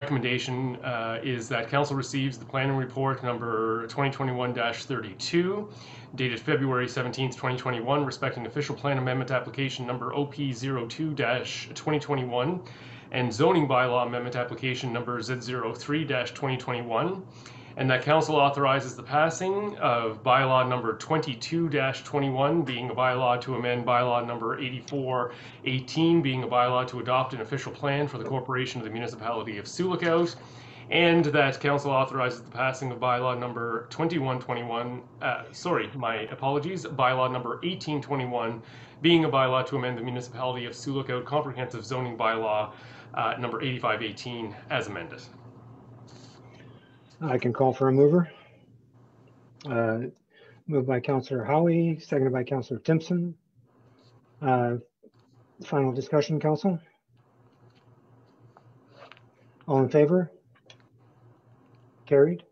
recommendation is that Council receives the planning report number 2021-32, dated February 17th, 2021, respecting official plan amendment application number OP02-2021 and zoning bylaw amendment application number Z03-2021, and that Council authorizes the passing of bylaw number 22-21, being a bylaw to amend bylaw number 84-18, being a bylaw to adopt an official plan for the corporation of the municipality of Sioux, and that Council authorizes the passing of bylaw number 21-21, my apologies, bylaw number 18-21, being a bylaw to amend the municipality of Sioux comprehensive zoning bylaw number 85-18 as amended. I can call for a mover. Moved by Councillor Howie, seconded by Councillor Timpson. Final discussion, Council. All in favor? Carried.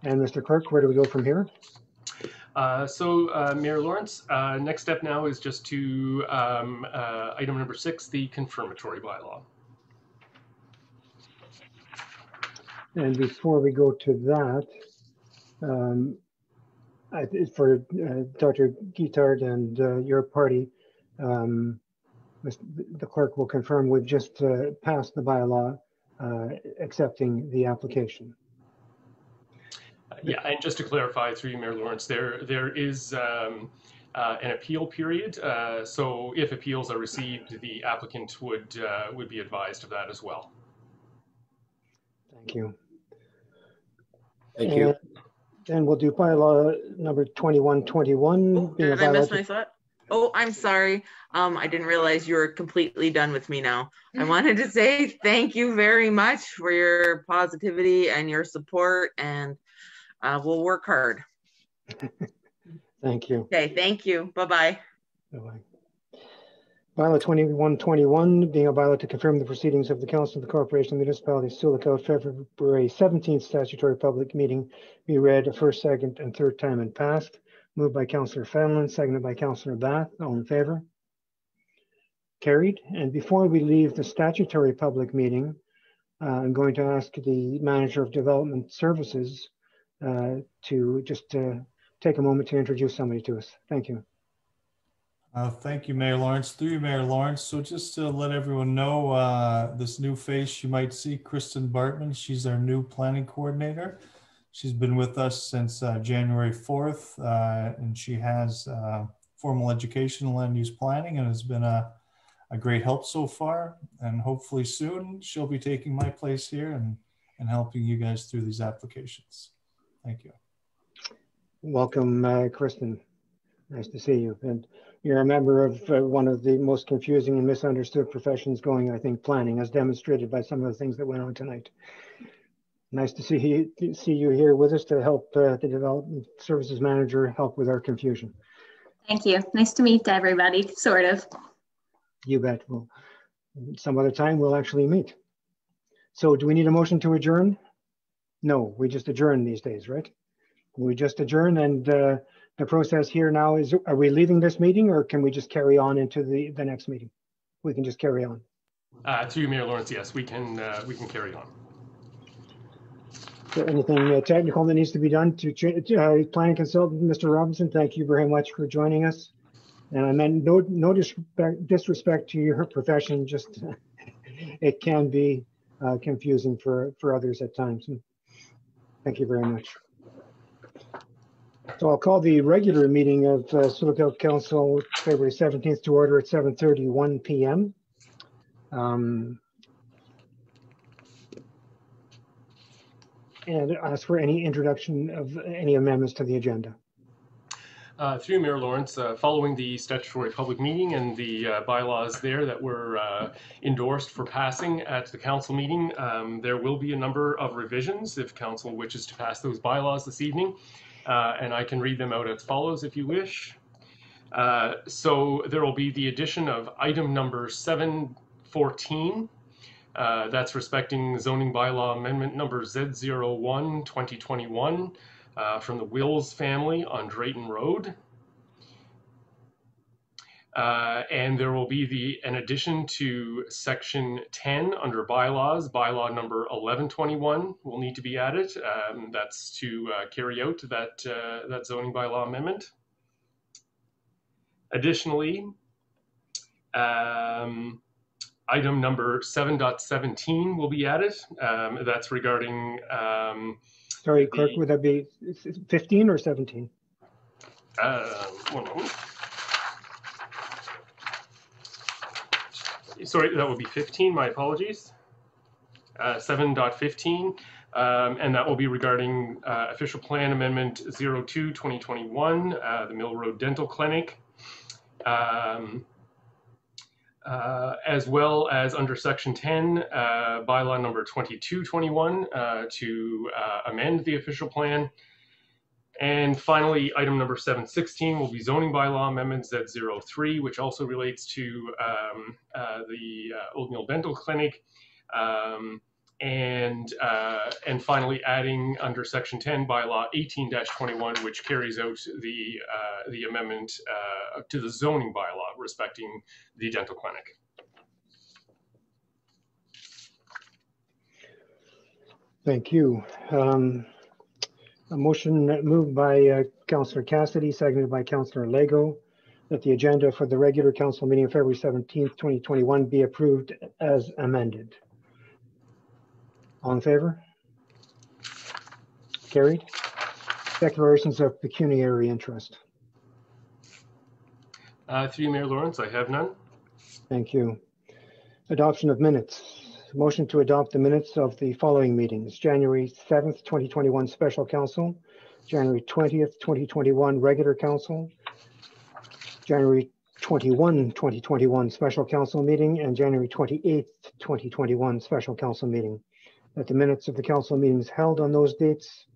And Mr. Clerk, where do we go from here? Mayor Lawrence, next step now is just to item number 6, the confirmatory bylaw. And before we go to that, for Dr. Guitard and your party, the clerk will confirm we've just passed the bylaw accepting the application. Yeah, and just to clarify through you, Mayor Lawrence, there is an appeal period. So if appeals are received, the applicant would be advised of that as well. Thank you. Thank you. And we'll do bylaw number 2121. Oh, did I miss my thought? Oh, I'm sorry. I didn't realize you were completely done with me now. I wanted to say thank you very much for your positivity and your support, and we'll work hard. Thank you. Okay, thank you. Bye-bye. Bye-bye. Bylaw 2121, being a bylaw to confirm the proceedings of the Council of the Corporation of the Municipality of Sioux February 17th statutory public meeting be read a first, second, and third time and passed. Moved by Councillor Fenlon, seconded by Councillor Bath. All in favor? Carried. And before we leave the statutory public meeting, I'm going to ask the Manager of Development Services to just take a moment to introduce somebody to us. Thank you. Thank you, Mayor Lawrence. Through you, Mayor Lawrence. So just to let everyone know, this new face you might see, Kristen Bartman, she's our new planning coordinator. She's been with us since January 4th, and she has formal education in land use planning and has been a great help so far. And hopefully soon she'll be taking my place here and helping you guys through these applications. Thank you. Welcome, Kristen. Nice to see you. And you're a member of one of the most confusing and misunderstood professions going, I think, planning, as demonstrated by some of the things that went on tonight. Nice to see you here with us to help the Development Services Manager help with our confusion. Thank you. Nice to meet everybody, sort of. You bet. Well, some other time we'll actually meet. So do we need a motion to adjourn? No, we just adjourn these days, right? We just adjourn, and the process here now is, are we leaving this meeting or can we just carry on into the next meeting? We can just carry on. Through Mayor Lawrence, yes, we can carry on. Is there anything technical that needs to be done to planning consultant, Mr. Robinson? Thank you very much for joining us. And I meant no disrespect to your profession, just it can be confusing for others at times. Thank you very much. So I'll call the regular meeting of Sioux Council February 17th to order at 7:31 p.m. And ask for any introduction of any amendments to the agenda. Through Mayor Lawrence, following the statutory public meeting and the bylaws there that were endorsed for passing at the council meeting, there will be a number of revisions if council wishes to pass those bylaws this evening. And I can read them out as follows if you wish. So there will be the addition of item number 714. That's respecting zoning bylaw amendment number Z01 2021 from the Wills family on Drayton Road. And there will be an addition to section 10 under bylaws. Bylaw number 1121 will need to be added. That's to carry out that zoning bylaw amendment. Additionally, item number 7.17 will be added. That's regarding. Sorry, Clerk, would that be 15 or 17? 1 moment. Sorry, that would be 15. My apologies. 7.15, and that will be regarding official plan amendment 02/2021, the Mill Road Dental Clinic, as well as under section 10, bylaw number 2221 to amend the official plan. And finally, item number 716 will be zoning bylaw amendment Z03, which also relates to the Old Mill Dental Clinic. And finally, adding under section 10 bylaw 18-21, which carries out the amendment to the zoning bylaw respecting the dental clinic. Thank you. A motion moved by Councillor Cassidy, seconded by Councillor Lego, that the agenda for the regular council meeting of February 17th, 2021 be approved as amended. All in favor? Carried. Declarations of pecuniary interest. Through you, Mayor Lawrence, I have none. Thank you. Adoption of minutes. Motion to adopt the minutes of the following meetings: January 7th, 2021 Special Council, January 20th, 2021 Regular Council, January 21, 2021 Special Council meeting, and January 28th, 2021 Special Council meeting. That the minutes of the council meetings held on those dates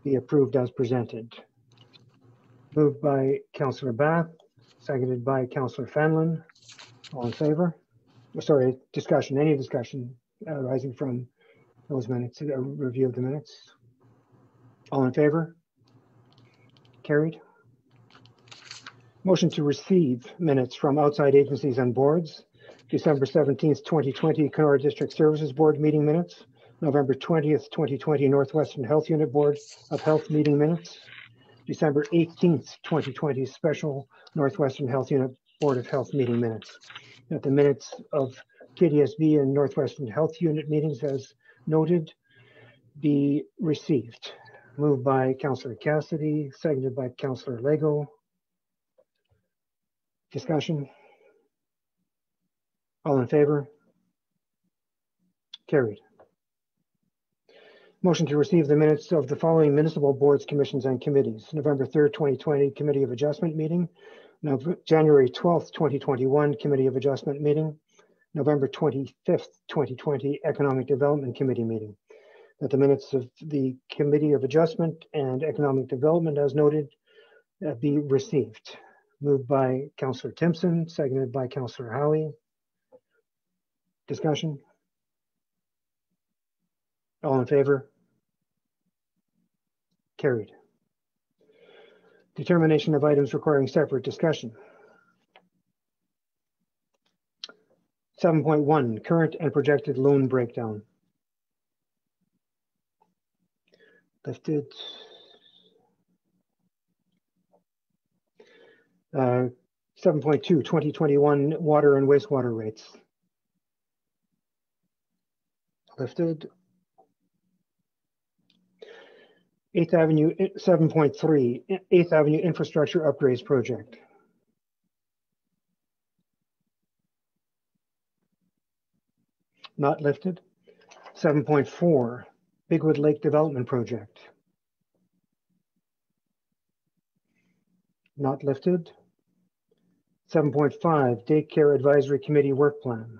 be approved as presented. Moved by Councillor Bath, seconded by Councillor Fanlon. All in favor? Sorry, discussion, any discussion arising from those minutes, a review of the minutes? All in favor? Carried. Motion to receive minutes from outside agencies and boards. December 17th, 2020, Kenora District Services Board meeting minutes. November 20th, 2020, Northwestern Health Unit Board of Health meeting minutes. December 18th, 2020, Special Northwestern Health Unit Board of Health meeting minutes. That the minutes of KDSB and Northwestern Health Unit meetings as noted be received. Moved by Councillor Cassidy, seconded by Councillor Lego. Discussion? All in favor? Carried. Motion to receive the minutes of the following municipal boards, commissions, and committees. November 3rd, 2020, Committee of Adjustment meeting. Now, January 12th, 2021, Committee of Adjustment meeting. November 25th, 2020, Economic Development Committee meeting. That the minutes of the Committee of Adjustment and Economic Development as noted be received. Moved by Councillor Timpson, seconded by Councillor Howie. Discussion? All in favor? Carried. Determination of items requiring separate discussion. 7.1, current and projected loan breakdown. Lifted. 7.2, 2021 water and wastewater rates. Lifted. 8th Avenue, 7.3, 8th Avenue Infrastructure Upgrades Project. Not lifted. 7.4, Bigwood Lake Development Project. Not lifted. 7.5, Daycare Advisory Committee Work Plan.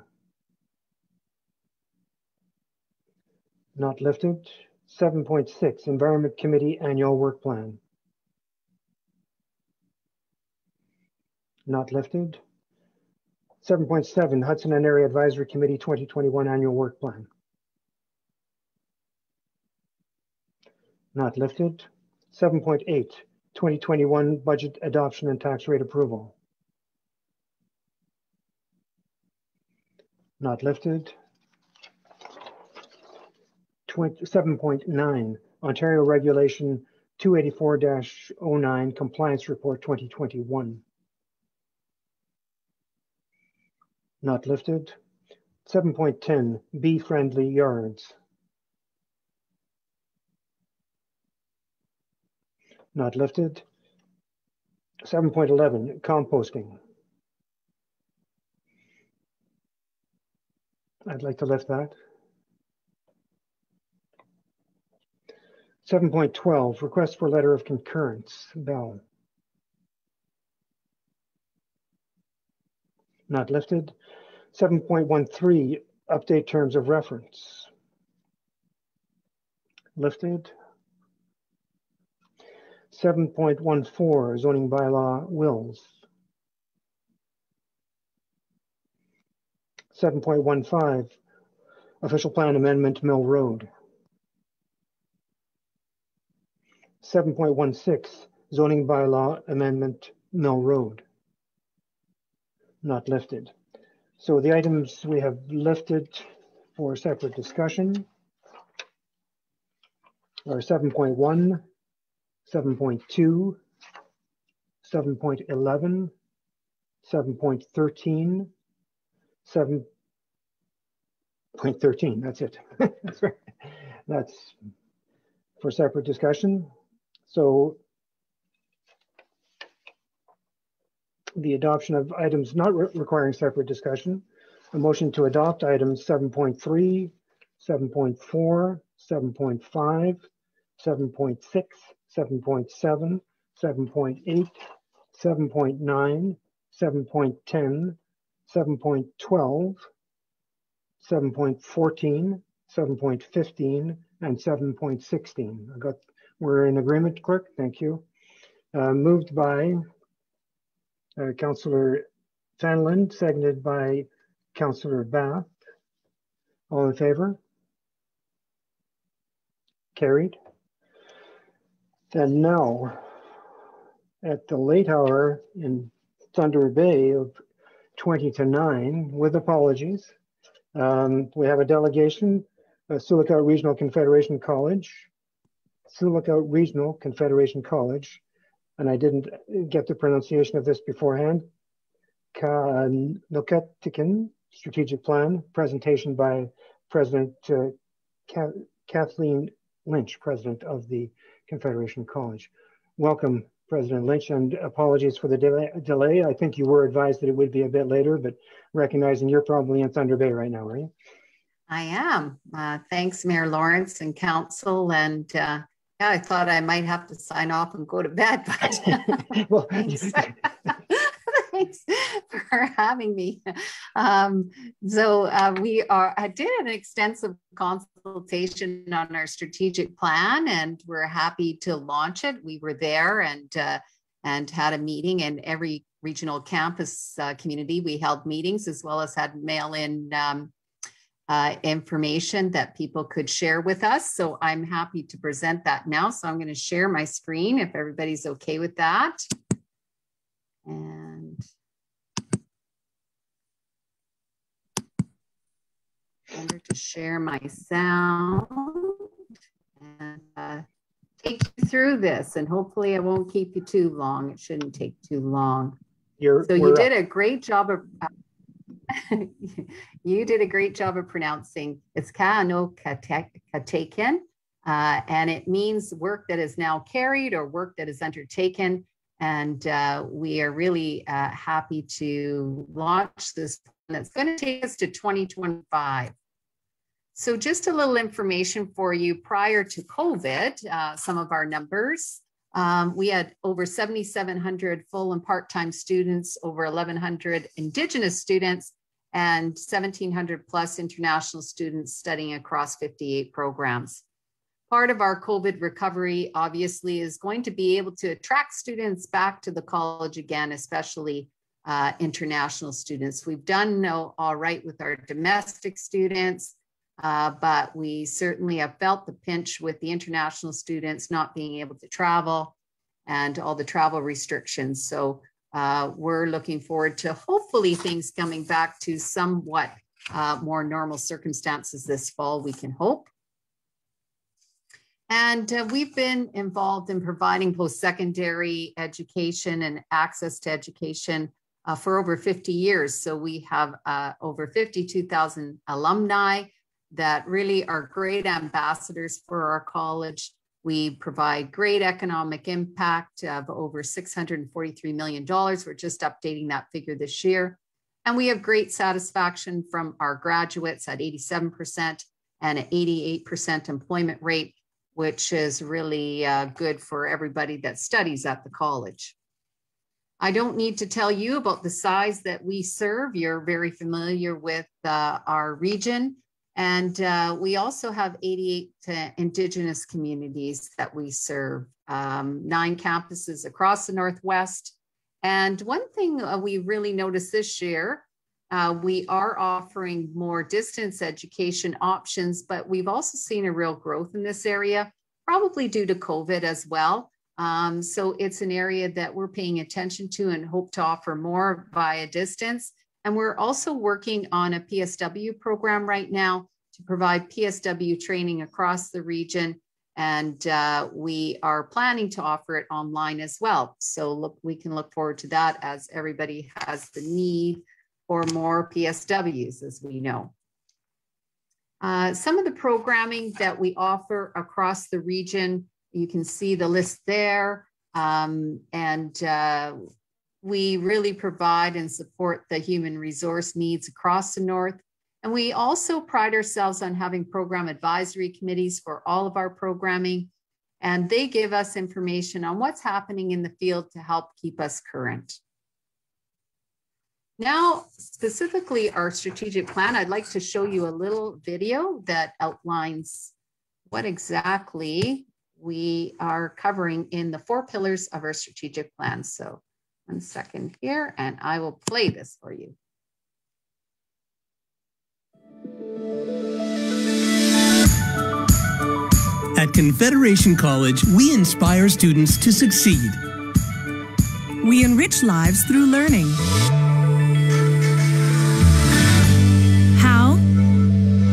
Not lifted. 7.6, Environment Committee Annual Work Plan. Not lifted. 7.7, Hudson and Area Advisory Committee 2021 Annual Work Plan. Not lifted. 7.8, 2021 Budget Adoption and Tax Rate Approval. Not lifted. 7.9, Ontario Regulation 284-09 Compliance Report 2021. Not lifted. 7.10, bee-friendly yards. Not lifted. 7.11, composting. I'd like to lift that. 7.12, request for letter of concurrence, Bell. Not lifted. 7.13, update terms of reference. Lifted. 7.14, zoning bylaw wills. 7.15, official plan amendment Mill Road. 7.16, zoning bylaw amendment Mill Road. Not lifted. So the items we have lifted for separate discussion are 7.1, 7.2, 7.11, 7.13, 7.13, that's it. That's right. That's for separate discussion. So the adoption of items not requiring separate discussion, a motion to adopt items 7.3, 7.4, 7.5, 7.6, 7.7, 7.8, 7.9, 7.10, 7.12, 7.14, 7.15, and 7.16. We're in agreement, clerk, thank you. Moved by Councillor Fanlund, seconded by Councillor Bath. All in favor? Carried. And now, at the late hour in Thunder Bay of 20 to 9, with apologies, we have a delegation, Sioux Lookout Regional Confederation College, and I didn't get the pronunciation of this beforehand. Noketikin Strategic Plan, presentation by President Kathleen Lynch, President of the Confederation College. Welcome, President Lynch, and apologies for the delay. I think you were advised that it would be a bit later, but recognizing you're probably in Thunder Bay right now, right? I am. Thanks, Mayor Lawrence and Council, and yeah, I thought I might have to sign off and go to bed, but well, thanks. Thanks for having me. I did an extensive consultation on our strategic plan, and we're happy to launch it. We were there and had a meeting in every regional campus community. We held meetings as well as had mail-in information that people could share with us. So I'm happy to present that now. So I'm going to share my screen if everybody's okay with that. And remember to share my sound and take you through this. And hopefully I won't keep you too long. It shouldn't take too long. You did a great job of you did a great job of pronouncing. It's Kaanokatekin, and it means work that is now carried or work that is undertaken. And we are really happy to launch this. And it's going to take us to 2025. So just a little information for you. Prior to COVID, some of our numbers. We had over 7,700 full and part-time students, over 1,100 Indigenous students, and 1,700 plus international students studying across 58 programs. Part of our COVID recovery, obviously, is going to be able to attract students back to the college again, especially international students. We've done all right with our domestic students, but we certainly have felt the pinch with the international students not being able to travel and all the travel restrictions. So we're looking forward to hopefully things coming back to somewhat more normal circumstances this fall, we can hope. And we've been involved in providing post-secondary education and access to education for over 50 years. So we have over 52,000 alumni that really are great ambassadors for our college. We provide great economic impact of over $643 million. We're just updating that figure this year. And we have great satisfaction from our graduates at 87% and an 88% employment rate, which is really good for everybody that studies at the college. I don't need to tell you about the size that we serve. You're very familiar with our region. And we also have 88 Indigenous communities that we serve, 9 campuses across the Northwest. And one thing we really noticed this year, we are offering more distance education options, but we've also seen a real growth in this area, probably due to COVID as well. So it's an area that we're paying attention to and hope to offer more via distance. And we're also working on a PSW program right now to provide PSW training across the region. And we are planning to offer it online as well. So look, we can look forward to that as everybody has the need for more PSWs, as we know. Some of the programming that we offer across the region, you can see the list there. We really provide and support the human resource needs across the North. And we also pride ourselves on having program advisory committees for all of our programming. And they give us information on what's happening in the field to help keep us current. Now, specifically our strategic plan, I'd like to show you a little video that outlines what exactly we are covering in the 4 pillars of our strategic plan. So 1 second here, and I will play this for you. At Confederation College, we inspire students to succeed. We enrich lives through learning. How?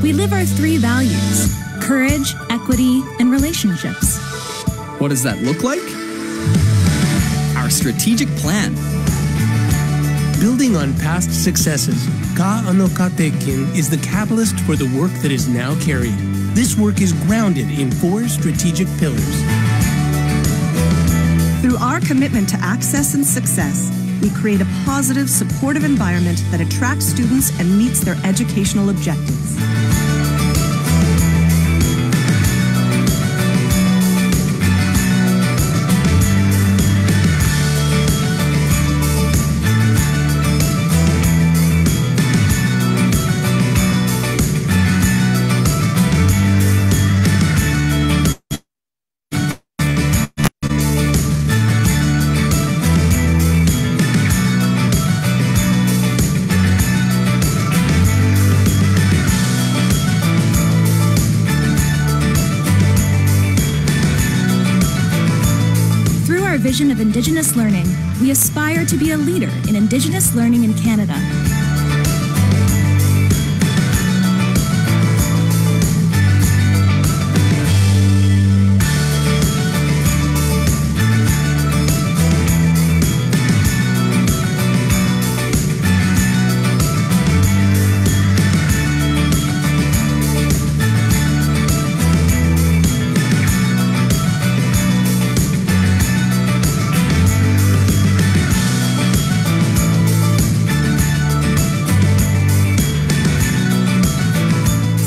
We live our 3 values: courage, equity, and relationships. What does that look like? Our strategic plan. Building on past successes, Ka Ano Ka Tekin is the catalyst for the work that is now carried. This work is grounded in 4 strategic pillars. Through our commitment to access and success, we create a positive, supportive environment that attracts students and meets their educational objectives. Vision of Indigenous learning, we aspire to be a leader in Indigenous learning in Canada.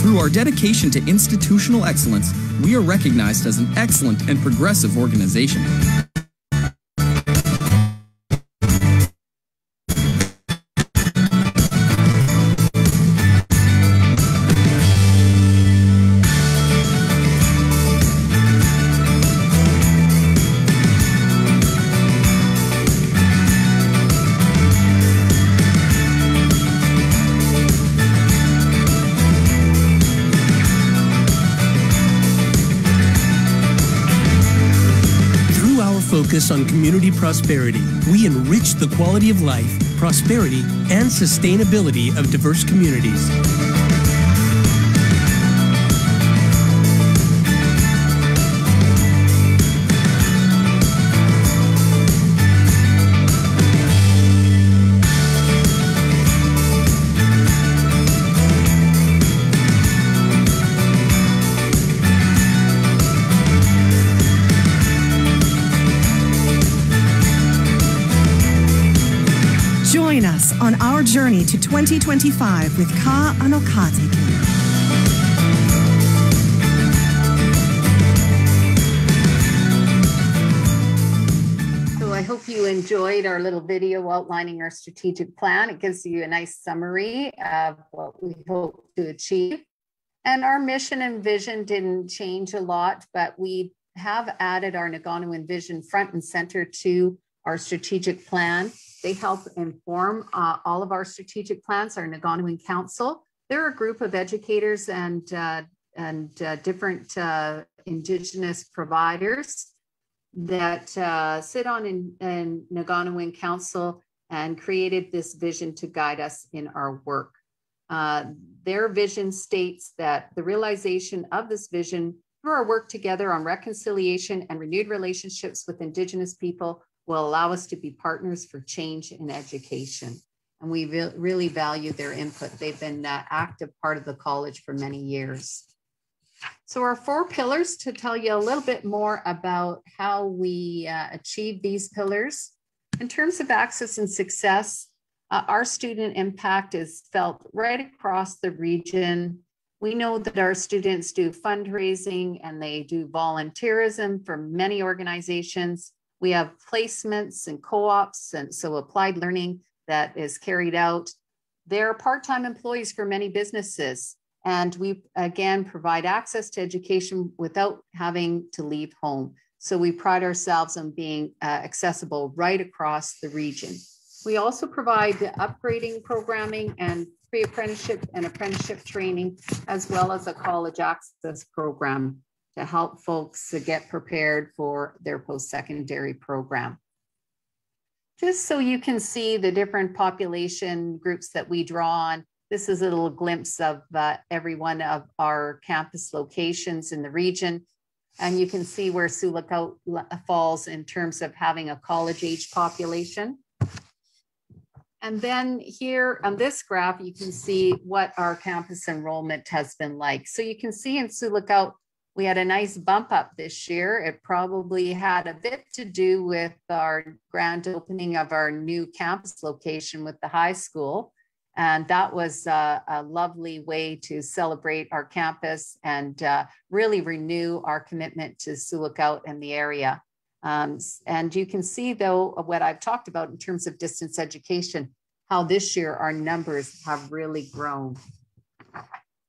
Through our dedication to institutional excellence, we are recognized as an excellent and progressive organization. focus on community prosperity. We enrich the quality of life, prosperity, and sustainability of diverse communities. Join us on our journey to 2025 with Ka Anokate. So I hope you enjoyed our little video outlining our strategic plan. It gives you a nice summary of what we hope to achieve. And our mission and vision didn't change a lot, but we have added our Nagano vision front and center to our strategic plan. They help inform all of our strategic plans, our Nagano Council. They're a group of educators and different Indigenous providers that sit on in Nagano Council and created this vision to guide us in our work. Their vision states that the realization of this vision through our work together on reconciliation and renewed relationships with Indigenous people will allow us to be partners for change in education. And we really value their input. They've been an active part of the college for many years. So our 4 pillars, to tell you a little bit more about how we achieve these pillars. In terms of access and success, our student impact is felt right across the region. We know that our students do fundraising and they do volunteerism for many organizations. We have placements and co-ops, and so applied learning that is carried out. They're part-time employees for many businesses, and we, again, provide access to education without having to leave home. So we pride ourselves on being accessible right across the region. We also provide upgrading programming and pre-apprenticeship and apprenticeship training, as well as a college access program to help folks get prepared for their post-secondary program. Just so you can see the different population groups that we draw on, this is a little glimpse of every one of our campus locations in the region. And you can see where Sioux Lookout falls in terms of having a college-age population. And then here on this graph, you can see what our campus enrollment has been like. So you can see in Sioux Lookout, we had a nice bump up this year. It probably had a bit to do with our grand opening of our new campus location with the high school. And that was a lovely way to celebrate our campus and really renew our commitment to Sioux Lookout and the area. And you can see, though, what I've talked about in terms of distance education, how this year our numbers have really grown.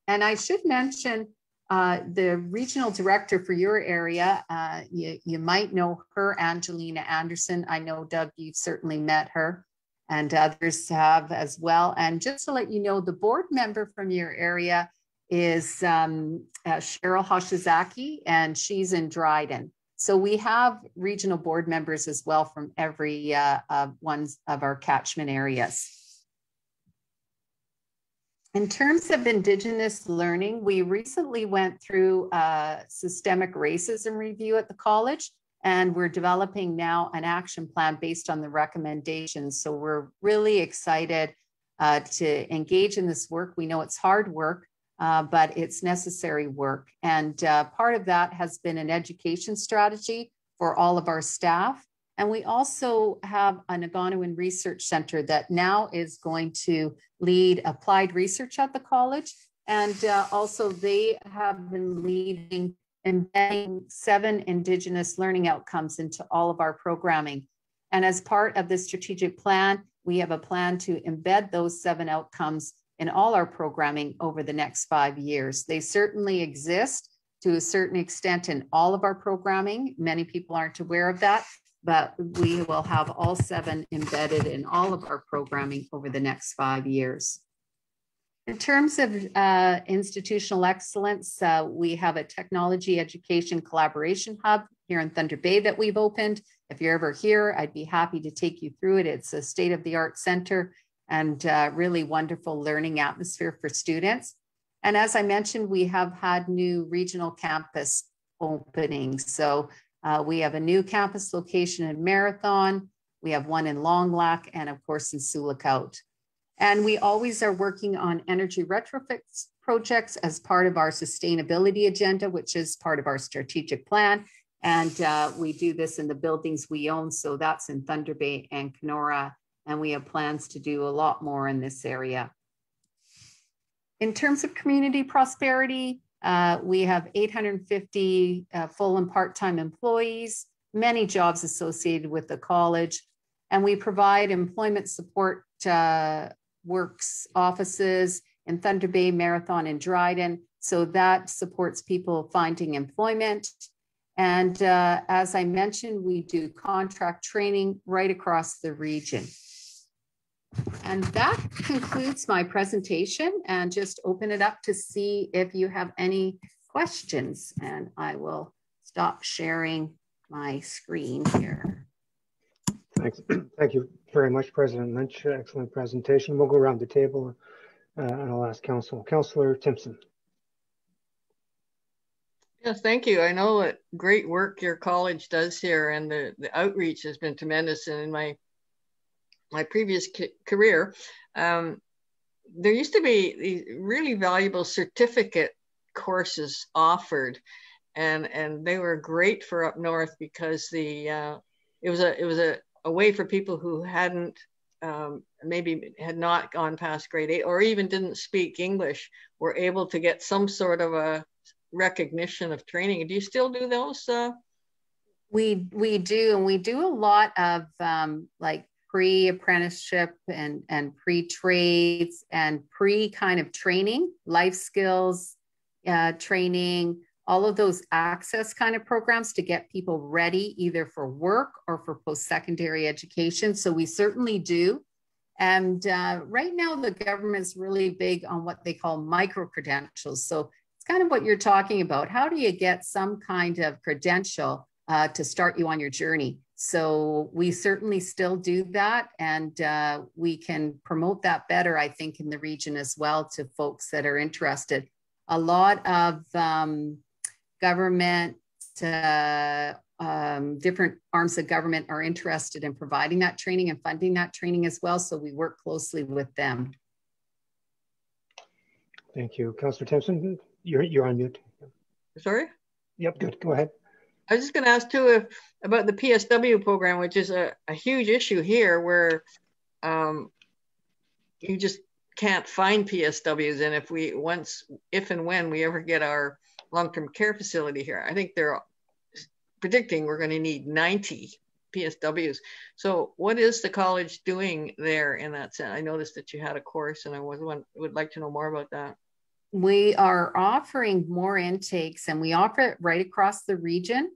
And I should mention, the regional director for your area, you might know her, Angelina Anderson. I know, Doug, you've certainly met her, and others have as well. And just to let you know, the board member from your area is Cheryl Hoshizaki, and she's in Dryden. So we have regional board members as well from every one of our catchment areas. In terms of Indigenous learning, we recently went through a systemic racism review at the college, and we're developing now an action plan based on the recommendations. So we're really excited to engage in this work. We know it's hard work, but it's necessary work. And part of that has been an education strategy for all of our staff. And we also have a Nagano Research Center that now is going to lead applied research at the college. And also they have been leading embedding 7 Indigenous learning outcomes into all of our programming. And as part of the strategic plan, we have a plan to embed those 7 outcomes in all our programming over the next 5 years. They certainly exist to a certain extent in all of our programming. Many people aren't aware of that, but we will have all 7 embedded in all of our programming over the next 5 years. In terms of institutional excellence, we have a technology education collaboration hub here in Thunder Bay that we've opened. If you're ever here, I'd be happy to take you through it. It's a state-of-the-art center and really wonderful learning atmosphere for students. And as I mentioned, we have had new regional campus openings. So we have a new campus location in Marathon. We have one in Long Lac and of course in Sioux. And we always are working on energy retrofit projects as part of our sustainability agenda, which is part of our strategic plan. And we do this in the buildings we own. So that's in Thunder Bay and Kenora. And we have plans to do a lot more in this area. In terms of community prosperity, we have 850 full and part-time employees, many jobs associated with the college. And we provide employment support works offices in Thunder Bay, Marathon, and Dryden. So that supports people finding employment. And as I mentioned, we do contract training right across the region. And that concludes my presentation, and just open it up to see if you have any questions. And I will stop sharing my screen here. Thanks. Thank you very much, President Lynch. Excellent presentation. We'll go around the table and I'll ask Councillor Timpson. Yes, thank you. I know what great work your college does here, and the outreach has been tremendous. And in my previous career, there used to be these really valuable certificate courses offered, and they were great for up north because it was a way for people who hadn't maybe had not gone past grade 8 or even didn't speak English were able to get some sort of a recognition of training. Do you still do those? We do, and we do a lot of like pre-apprenticeship and pre-trades and pre-kind of training, life skills training, all of those access kind of programs to get people ready either for work or for post-secondary education. So we certainly do. And right now the government's really big on what they call micro-credentials. So it's kind of what you're talking about. How do you get some kind of credential to start you on your journey? So we certainly still do that, and we can promote that better, I think, in the region as well to folks that are interested. A lot of government, different arms of government are interested in providing that training and funding that training as well. So we work closely with them. Thank you. Councillor Timpson, you're on mute. Sorry? Yep, good. Go ahead. I was just going to ask too about the PSW program, which is a huge issue here, where you just can't find PSWs. And if and when we ever get our long-term care facility here, I think they're predicting we're going to need 90 PSWs. So what is the college doing there in that sense? I noticed that you had a course, and I would like to know more about that. We are offering more intakes, and we offer it right across the region.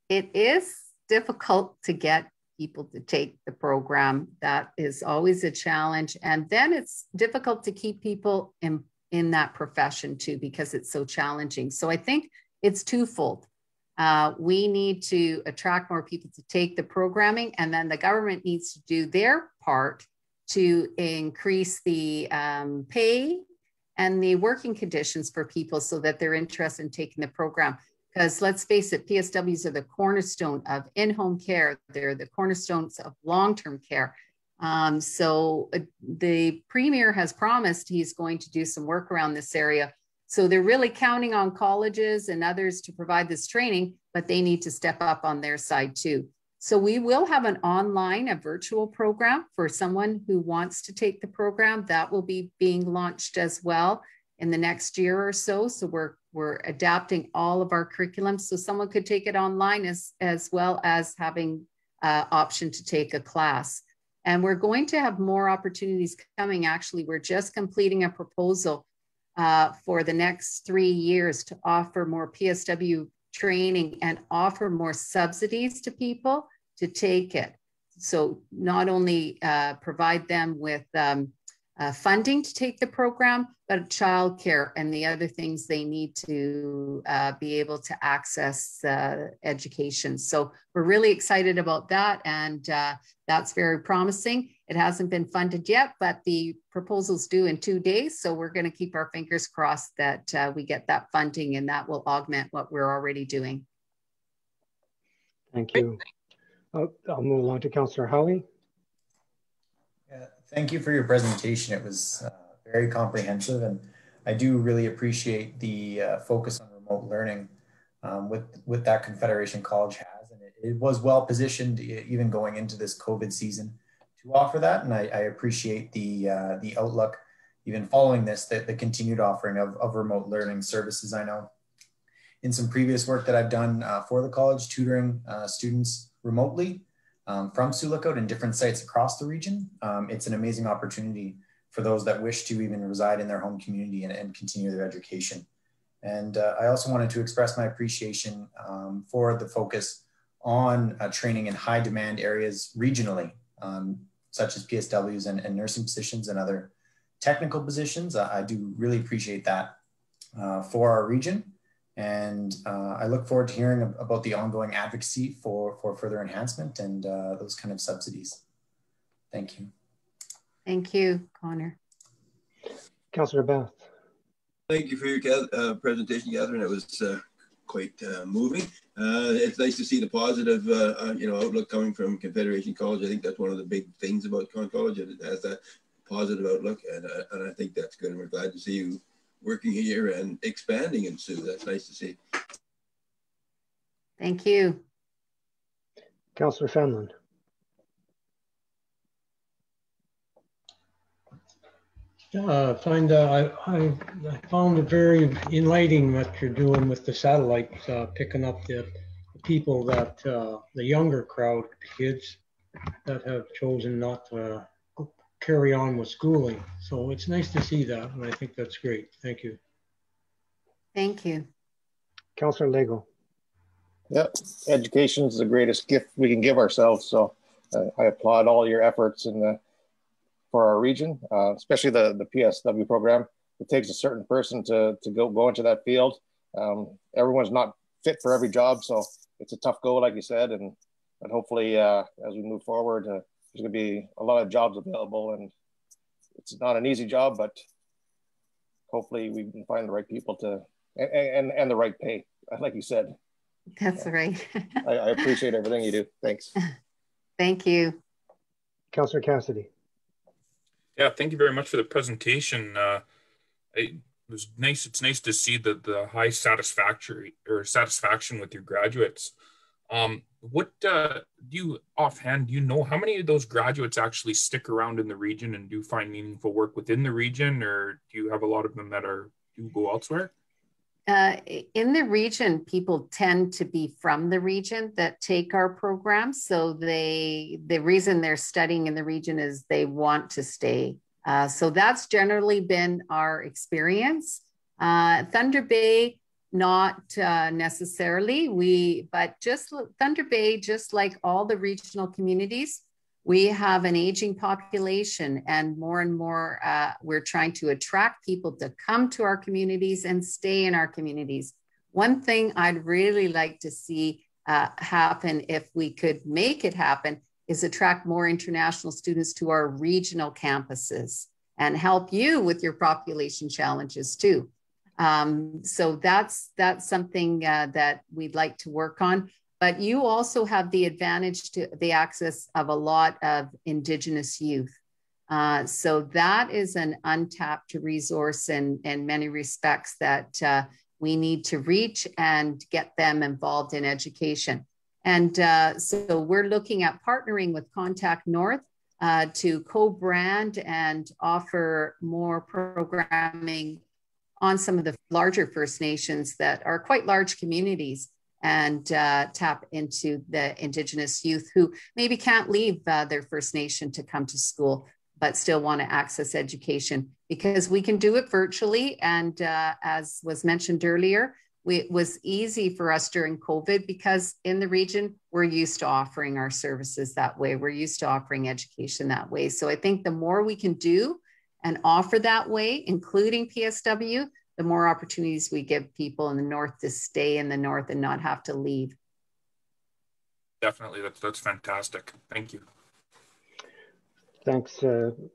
It is difficult to get people to take the program. That is always a challenge. And then it's difficult to keep people in that profession too, because it's so challenging. So I think it's twofold. We need to attract more people to take the programming, and then the government needs to do their part to increase the pay and the working conditions for people so that they're interested in taking the program. Because let's face it, PSWs are the cornerstone of in-home care. They're the cornerstones of long-term care. So the Premier has promised he's going to do some work around this area. So they're really counting on colleges and others to provide this training, but they need to step up on their side too. So we will have a virtual program for someone who wants to take the program. That will be being launched as well in the next year or so. So we're adapting all of our curriculum so someone could take it online as well as having option to take a class. And we're going to have more opportunities coming. Actually, we're just completing a proposal for the next 3 years to offer more PSW training and offer more subsidies to people to take it. So not only provide them with funding to take the program, but childcare and the other things they need to be able to access education. So we're really excited about that, and that's very promising. It hasn't been funded yet, but the proposal's due in 2 days. So we're going to keep our fingers crossed that we get that funding, and that will augment what we're already doing. Thank you. I'll move along to Councillor Howie. Yeah, thank you for your presentation. It was very comprehensive, and I do really appreciate the focus on remote learning with that Confederation College has, and it was well positioned even going into this COVID season to offer that. And I appreciate the outlook, even following this, the continued offering of remote learning services. I know in some previous work that I've done for the college, tutoring students remotely from Sioux Lookout in different sites across the region. It's an amazing opportunity for those that wish to even reside in their home community and continue their education. And I also wanted to express my appreciation for the focus on training in high demand areas regionally, such as PSWs and nursing positions and other technical positions. I do really appreciate that for our region. And I look forward to hearing about the ongoing advocacy for further enhancement and those kind of subsidies. Thank you. Thank you, Connor. Councillor Bath. Thank you for your presentation, Catherine. It was quite moving. It's nice to see the positive, outlook coming from Confederation College. I think that's one of the big things about Con College. It has that positive outlook, and I think that's good. And we're glad to see you working here and expanding in Sioux. That's nice to see. Thank you. Councillor Fenlon. I found it very enlightening what you're doing with the satellite, picking up the people that, the younger crowd, the kids that have chosen not to carry on with schooling. So it's nice to see that, and I think that's great. Thank you. Thank you. Councillor Lego. Yeah, education is the greatest gift we can give ourselves. So I applaud all your efforts for our region, especially the PSW program. It takes a certain person to go into that field. Everyone's not fit for every job, so it's a tough go, like you said, and hopefully as we move forward, there's going to be a lot of jobs available, and it's not an easy job, but hopefully we can find the right people and the right pay, like you said. That's right. I appreciate everything you do. Thanks. Thank you. Councillor Cassidy. Yeah, thank you very much for the presentation. It was nice. It's nice to see the high satisfaction with your graduates. What do you offhand, do you know how many of those graduates actually stick around in the region and do find meaningful work within the region, or do you have a lot of them that do go elsewhere? In the region, people tend to be from the region that take our programs. So the reason they're studying in the region is they want to stay. So that's generally been our experience. Thunder Bay, not necessarily. But just Thunder Bay, just like all the regional communities, we have an aging population, and more we're trying to attract people to come to our communities and stay in our communities. One thing I'd really like to see happen, if we could make it happen, is attract more international students to our regional campuses and help you with your population challenges too. So that's something that we'd like to work on. But you also have the advantage to the access of a lot of Indigenous youth. So that is an untapped resource in many respects that we need to reach and get them involved in education. And so we're looking at partnering with Contact North to co-brand and offer more programming on some of the larger First Nations that are quite large communities, and tap into the Indigenous youth who maybe can't leave their First Nation to come to school, but still want to access education, because we can do it virtually. And as was mentioned earlier, it was easy for us during COVID because in the region, we're used to offering our services that way. We're used to offering education that way. So I think the more we can do and offer that way, including PSW, the more opportunities we give people in the north to stay in the north and not have to leave. Definitely, that's fantastic. Thank you. Thanks,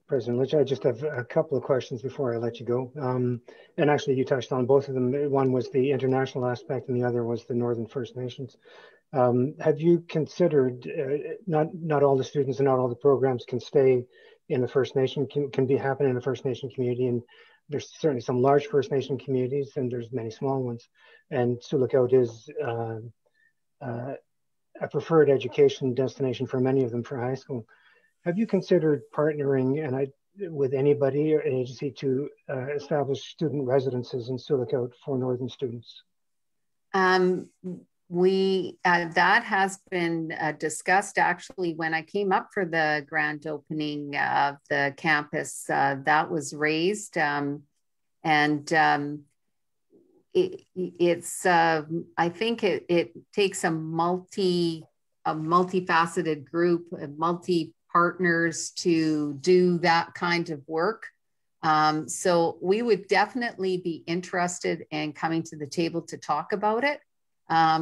President Litch. I just have a couple of questions before I let you go. And actually, you touched on both of them. One was the international aspect, and the other was the Northern First Nations. Have you considered, not all the students and not all the programs can stay in the First Nation, can be happen in a First Nation community, and there's certainly some large First Nation communities, and there's many small ones. And Sioux Lookout is a preferred education destination for many of them for high school. Have you considered partnering with anybody or an agency to establish student residences in Sioux Lookout for Northern students? That has been discussed actually when I came up for the grand opening of the campus. That was raised, it's I think it takes a multifaceted group, multi partners to do that kind of work. So we would definitely be interested in coming to the table to talk about it,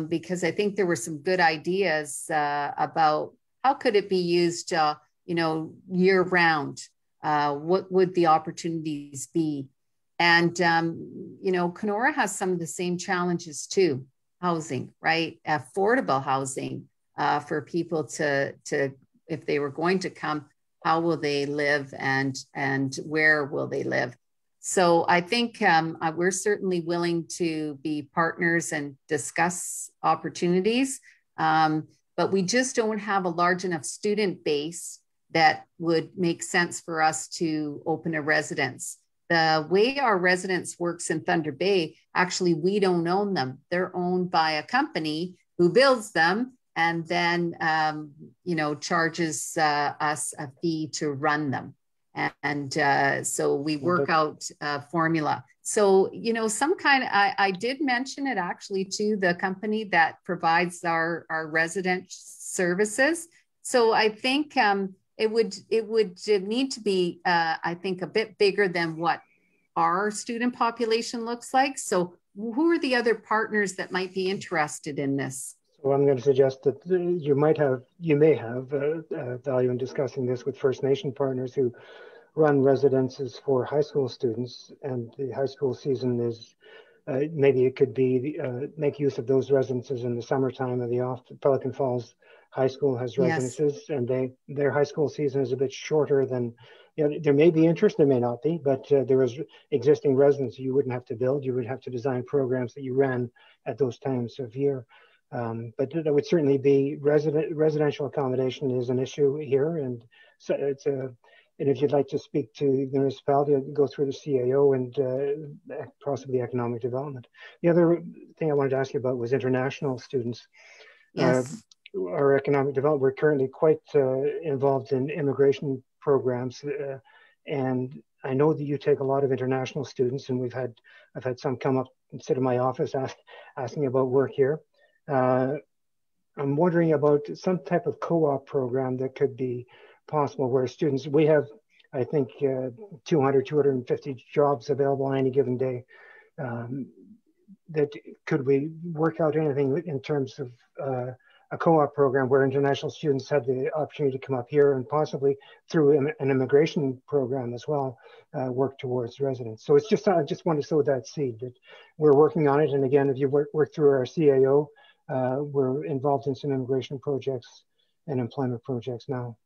because I think there were some good ideas about how could it be used, year round. What would the opportunities be? And, Kenora has some of the same challenges too. Housing, right? Affordable housing for people to if they were going to come, how will they live and where will they live? So I think we're certainly willing to be partners and discuss opportunities, but we just don't have a large enough student base that would make sense for us to open a residence. The way our residence works in Thunder Bay, actually, we don't own them. They're owned by a company who builds them and then, charges us a fee to run them. And so we work out a formula. So, some kind of, I did mention it actually to the company that provides our resident services. So I think it would need to be, I think, a bit bigger than what our student population looks like. So who are the other partners that might be interested in this? So I'm going to suggest that you may have value in discussing this with First Nation partners who run residences for high school students, and the high school season is maybe it could be make use of those residences in the summertime of the off. Pelican Falls High School has residences, yes, and their high school season is a bit shorter than. There may be interest, there may not be, but there is existing residents you wouldn't have to build. You would have to design programs that you ran at those times of year. But there would certainly be residential accommodation is an issue here, and so and if you'd like to speak to the municipality, go through the CAO and possibly economic development. The other thing I wanted to ask you about was international students. Yes. Our economic development, we're currently quite involved in immigration programs, and I know that you take a lot of international students, and I've had some come up and sit in my office asking about work here. I'm wondering about some type of co-op program that could be possible where students, we have, I think, 250 jobs available on any given day. That could we work out anything in terms of a co-op program where international students have the opportunity to come up here and possibly through an immigration program as well, work towards residence. So it's just, I just want to sow that seed that we're working on it. And again, if you work through our CAO, we're involved in some immigration projects and employment projects now.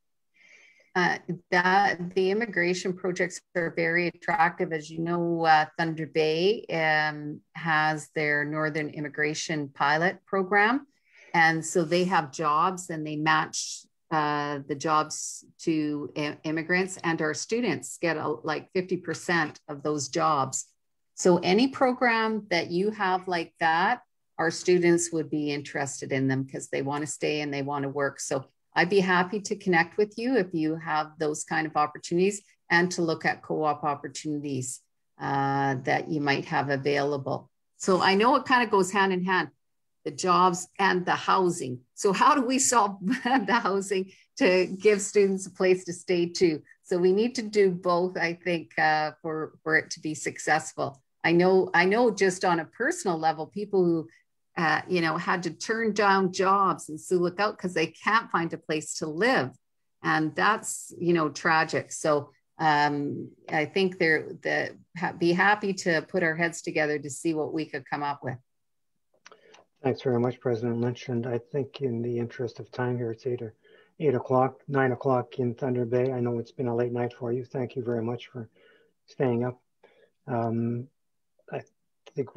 That the immigration projects are very attractive. As you know, Thunder Bay has their Northern Immigration Pilot Program. And so they have jobs and they match the jobs to immigrants, and our students get like 50% of those jobs. So any program that you have like that, our students would be interested in them because they want to stay and they want to work. So I'd be happy to connect with you if you have those kind of opportunities and to look at co-op opportunities that you might have available. So I know it kind of goes hand in hand. the jobs, and the housing. So how do we solve the housing to give students a place to stay too? So we need to do both, I think, for it to be successful. I know just on a personal level, people who had to turn down jobs in Sioux Lookout because they can't find a place to live. And that's, tragic. So I think be happy to put our heads together to see what we could come up with. Thanks very much, President Lynch. And I think in the interest of time here, it's 8 o'clock, 9 o'clock in Thunder Bay. I know it's been a late night for you. Thank you very much for staying up. I think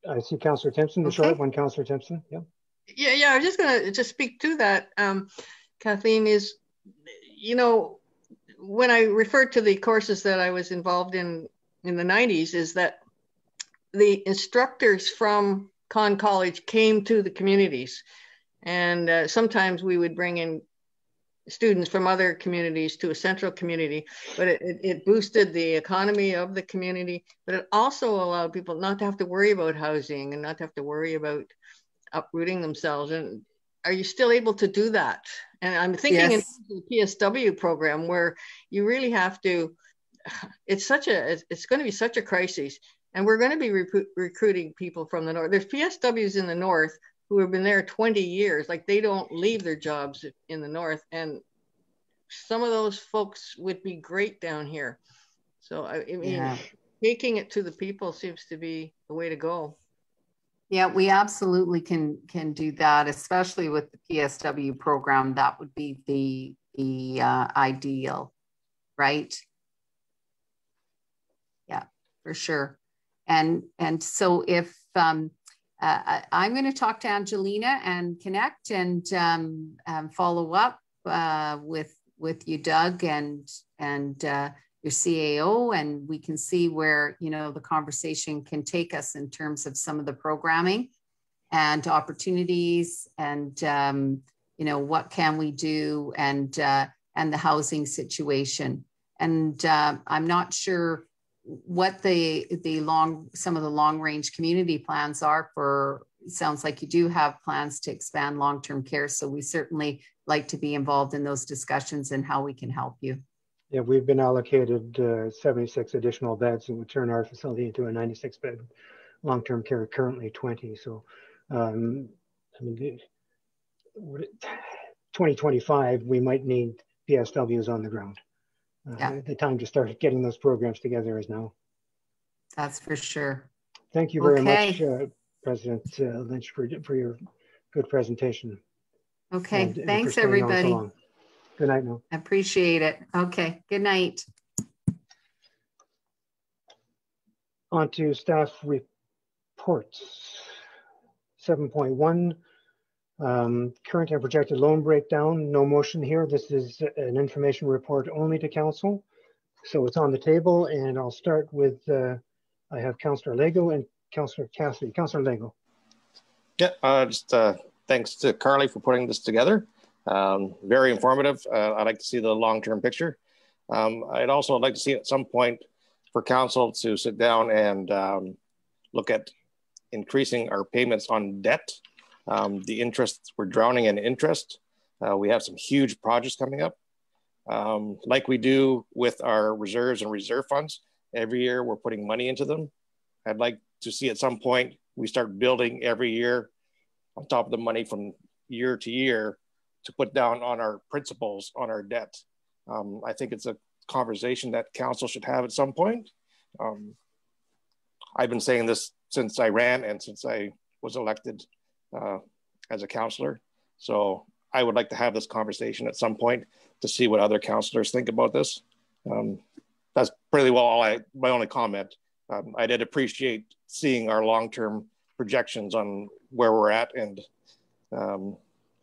I see Councillor Timpson, the short one, Councillor Timpson. Yeah. Yeah, I was just going to speak to that. Kathleen, is, when I referred to the courses that I was involved in the 90s, is that the instructors from Conn College came to the communities. And sometimes we would bring in students from other communities to a central community, but it boosted the economy of the community, but it also allowed people not to have to worry about housing and not to have to worry about uprooting themselves. And are you still able to do that? And I'm thinking in the PSW program, where you really have to, it's going to be such a crisis. And we're going to be recruiting people from the north. There's PSWs in the north who have been there 20 years. Like, they don't leave their jobs in the north. And some of those folks would be great down here. So, I mean, taking it to the people seems to be the way to go. Yeah, we absolutely can do that, especially with the PSW program. That would be the ideal, right? Yeah, for sure. And so if I'm going to talk to Angelina and connect and follow up with you, Doug, and your CAO, and we can see where, the conversation can take us in terms of some of the programming and opportunities, and, what can we do, and the housing situation. And I'm not sure what some of the long range community plans are for. It sounds like you do have plans to expand long-term care. So we certainly like to be involved in those discussions and how we can help you. Yeah, we've been allocated 76 additional beds, and would turn our facility into a 96-bed long-term care, currently 20. So, 2025, we might need PSWs on the ground. The time to start getting those programs together is now. That's for sure. Thank you very much, President Lynch, for your good presentation. Okay, and thanks everybody. So good night now. Appreciate it. Okay, good night. On to staff reports. 7.1, current and projected loan breakdown. No motion here. This is an information report only to council. So it's on the table, and I'll start with, I have Councillor Lego and Councillor Cassidy. Councillor Lego. Yeah, just thanks to Carly for putting this together. Very informative. I'd like to see the long-term picture. I'd also like to see at some point for council to sit down and look at increasing our payments on debt. The interest, we're drowning in interest. We have some huge projects coming up. Like we do with our reserves and reserve funds. Every year we're putting money into them. I'd like to see at some point we start building every year on top of the money from year to year to put down on our principals on our debt. I think it's a conversation that council should have at some point. I've been saying this since I ran and since I was elected as a councillor. So I would like to have this conversation at some point to see what other councillors think about this. That's pretty well my only comment. I did appreciate seeing our long-term projections on where we're at. And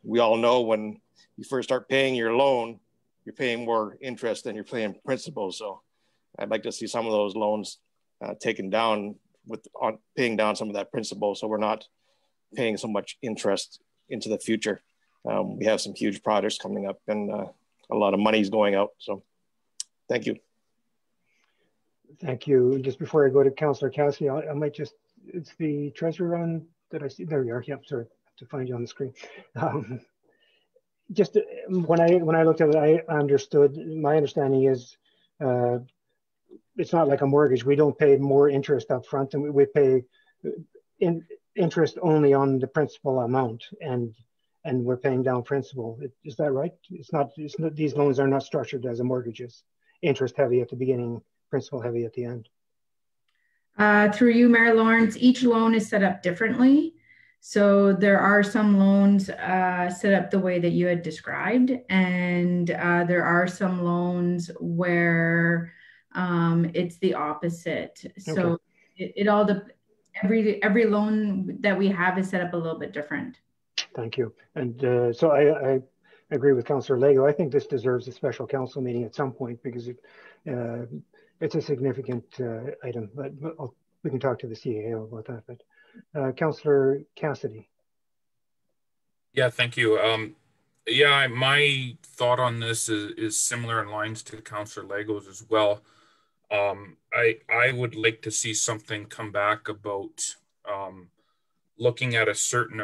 we all know when you first start paying your loan, you're paying more interest than you're paying principal. So I'd like to see some of those loans taken down on paying down some of that principal, so we're not paying so much interest into the future. We have some huge projects coming up, and a lot of money is going out. So thank you. Thank you. Just before I go to Councillor Cassidy, I might just, it's the treasurer on did I see? There you are. Yep, sorry to find you on the screen. Just when I looked at it, I understood. My understanding is it's not like a mortgage. We don't pay more interest up front, and we pay interest only on the principal amount, and we're paying down principal. Is that right? It's not. These loans are not structured as a mortgages. Interest heavy at the beginning, principal heavy at the end. Through you, Mayor Lawrence, each loan is set up differently. So there are some loans set up the way that you had described, and there are some loans where it's the opposite. So Okay. it all every loan that we have is set up a little bit different. Thank you. And so I agree with Councillor Lego. I think this deserves a special council meeting at some point because it's a significant item. But we can talk to the CAO about that. But Councillor Cassidy. Yeah, thank you. Yeah, my thought on this is similar in lines to Councillor Lego's as well. I would like to see something come back about looking at a certain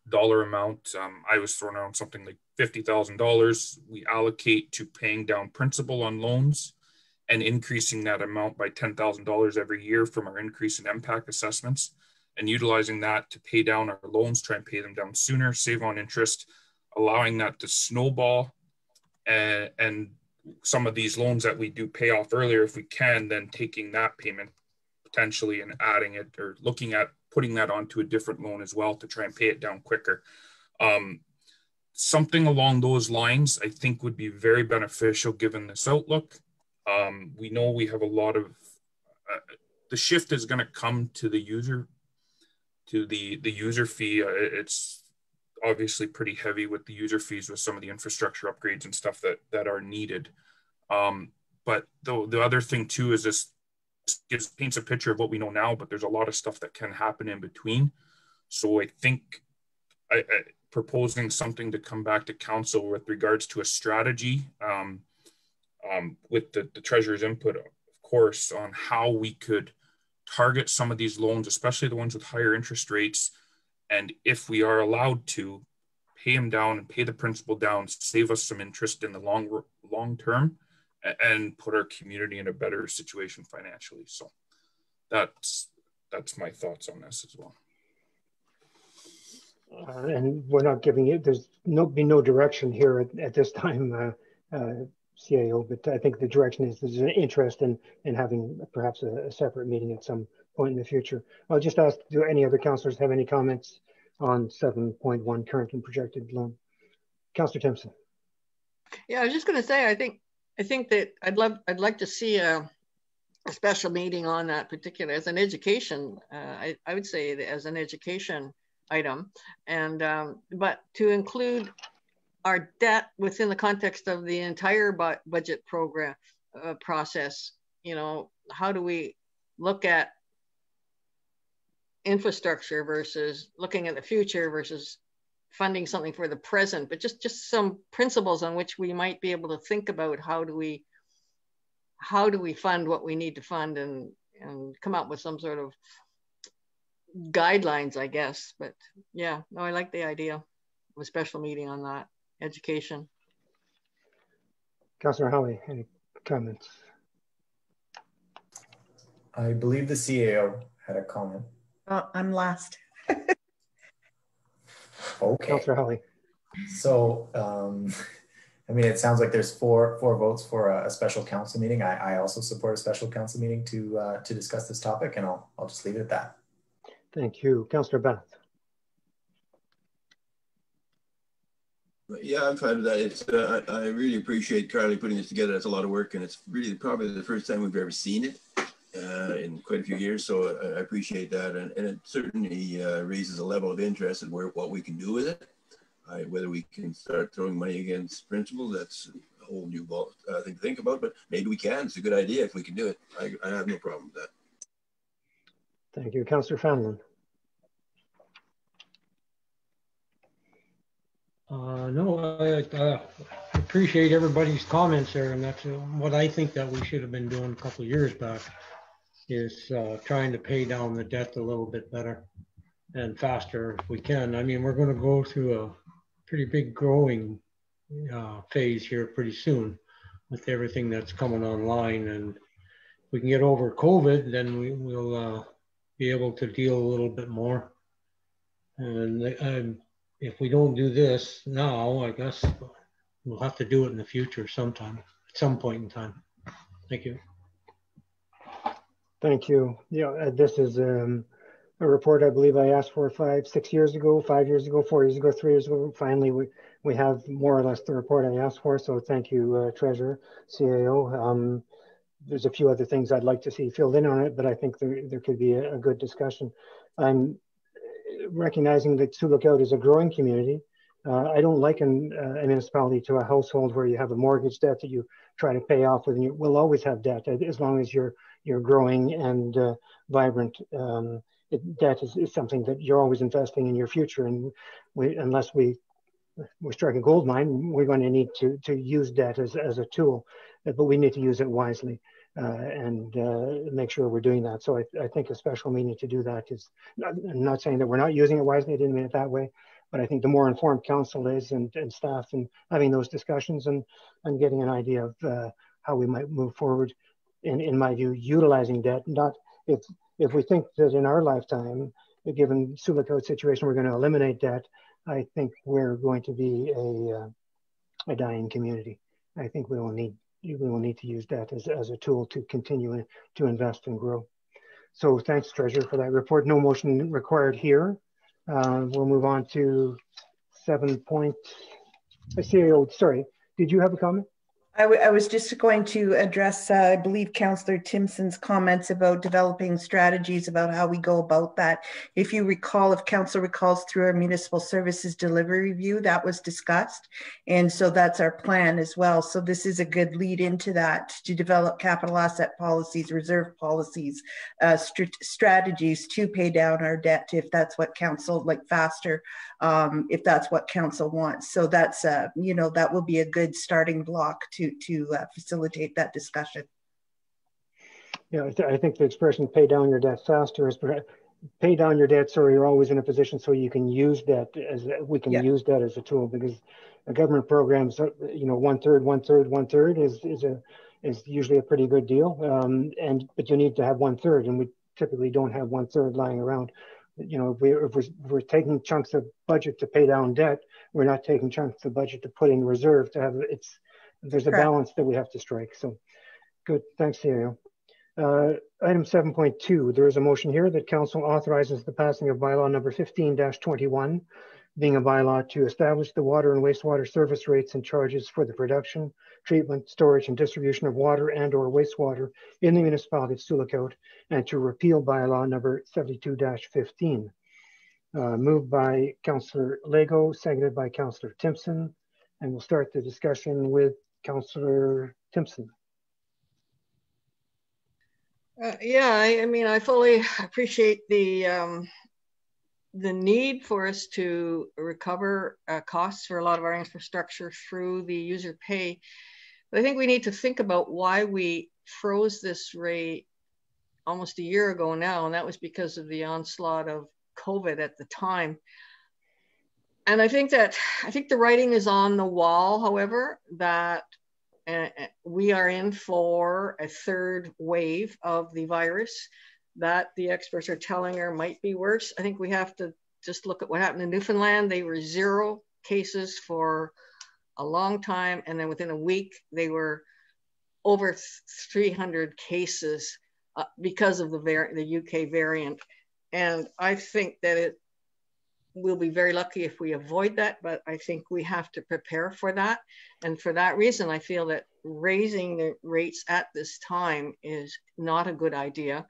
dollar amount. I was throwing around something like $50,000 we allocate to paying down principal on loans and increasing that amount by $10,000 every year from our increase in impact assessments, and utilizing that to pay down our loans, try and pay them down sooner, save on interest, allowing that to snowball, and some of these loans that we do pay off earlier if we can, then taking that payment potentially and adding it or looking at putting that onto a different loan as well to try and pay it down quicker. Something along those lines I think would be very beneficial given this outlook. We know we have a lot of the shift is going to come to the user, to the user fee. It's obviously pretty heavy with the user fees with some of the infrastructure upgrades and stuff that are needed. But the other thing too is this paints a picture of what we know now, but there's a lot of stuff that can happen in between. So I think proposing something to come back to council with regards to a strategy with the treasurer's input, of course, on how we could target some of these loans, especially the ones with higher interest rates. And if we are allowed to pay them down and pay the principal down, save us some interest in the long term, and put our community in a better situation financially. So that's my thoughts on this as well. And we're not giving it. There's no direction here at this time, CAO. But I think the direction is there's an interest in having perhaps a separate meeting at some point in the future. I'll just ask: do any other councillors have any comments on 7.1 current and projected loan? Councillor Timpson. Yeah, I was just going to say, I think that I'd like to see a special meeting on that particular as an education. I would say as an education item, and but to include our debt within the context of the entire budget program process. You know, how do we look at infrastructure versus looking at the future versus funding something for the present, but just some principles on which we might be able to think about how do we fund what we need to fund and come up with some sort of guidelines, I guess. But yeah, no, I like the idea of a special meeting on that, education. Councillor Howie, any comments? I believe the CAO had a comment. I'm last. Okay. Councillor Howie. So, I mean, it sounds like there's four votes for a special council meeting. I also support a special council meeting to discuss this topic, and I'll just leave it at that. Thank you. Councillor Bennett. Yeah, I'm fine with that. It's I really appreciate Carly putting this together. It's a lot of work, and it's really probably the first time we've ever seen it in quite a few years. So I appreciate that, and it certainly raises a level of interest in what we can do with it. Whether we can start throwing money against principal, that's a whole new thing to think about. But maybe we can. It's a good idea if we can do it. I have no problem with that. Thank you, Councillor Fanlon. No, I appreciate everybody's comments there, and that's what I think that we should have been doing a couple of years back, is trying to pay down the debt a little bit better. and faster if we can. I mean, we're going to go through a pretty big growing phase here pretty soon with everything that's coming online. And if we can get over COVID, then we'll be able to deal a little bit more. And if we don't do this now, I guess we'll have to do it in the future sometime, at some point in time. Thank you. Thank you. Yeah, this is a report I believe I asked for 5 years ago, 5 years ago, 4 years ago, 3 years ago. Finally, we have more or less the report I asked for. So thank you, Treasurer, CAO. There's a few other things I'd like to see filled in on it, but I think there could be a good discussion. I'm recognizing that Sioux Lookout is a growing community. I don't liken a municipality to a household where you have a mortgage debt that you try to pay off with, and you will always have debt as long as you're growing and vibrant. Debt is something that you're always investing in your future, and unless we strike a gold mine, we're going to need to use debt as a tool, but we need to use it wisely and make sure we're doing that. So I think a special meeting to do that is, I'm not saying that we're not using it wisely, I didn't mean it that way, but I think the more informed council is and staff and having those discussions and getting an idea of how we might move forward, in my view, utilizing debt, not if we think that in our lifetime, given Sioux Lookout situation, we're going to eliminate debt, I think we're going to be a dying community. I think we will need to use debt as a tool to continue to invest and grow. So thanks, Treasurer, for that report. No motion required here. We'll move on to 7 point. I see. Sorry, did you have a comment? I was just going to address, I believe, Councillor Timpson's comments about developing strategies about how we go about that. If you recall, if Council recalls, through our municipal services delivery review, that was discussed. And so that's our plan as well. So this is a good lead into that, to develop capital asset policies, reserve policies, strategies to pay down our debt if that's what Council, like faster, if that's what Council wants. So that's, you know, that will be a good starting block to facilitate that discussion. Yeah, I think the expression "pay down your debt faster" is pay down your debt so you're always in a position so you can use debt as use debt as a tool, because a government programs, you know, one third is usually a pretty good deal, but you need to have 1/3, and we typically don't have 1/3 lying around. You know, if we're taking chunks of budget to pay down debt, we're not taking chunks of budget to put in reserve to have there's a balance that we have to strike. So good, thanks, CAO. Item 7.2, there is a motion here that Council authorizes the passing of bylaw number 15-21, being a bylaw to establish the water and wastewater service rates and charges for the production, treatment, storage, and distribution of water and or wastewater in the municipality of Sioux Lookout, and to repeal bylaw number 72-15. Moved by Councillor Lego, seconded by Councillor Timpson, and we'll start the discussion with Councillor Timpson. Yeah, I mean, I fully appreciate the need for us to recover costs for a lot of our infrastructure through the user pay. But I think we need to think about why we froze this rate almost a year ago now, and that was because of the onslaught of COVID at the time. And I think the writing is on the wall, however, that we are in for a third wave of the virus, that the experts are telling her might be worse. I think we have to just look at what happened in Newfoundland. They were 0 cases for a long time, and then within a week, they were over 300 cases because of the UK variant. And I think that we'll be very lucky if we avoid that, but I think we have to prepare for that. And for that reason, I feel that raising the rates at this time is not a good idea.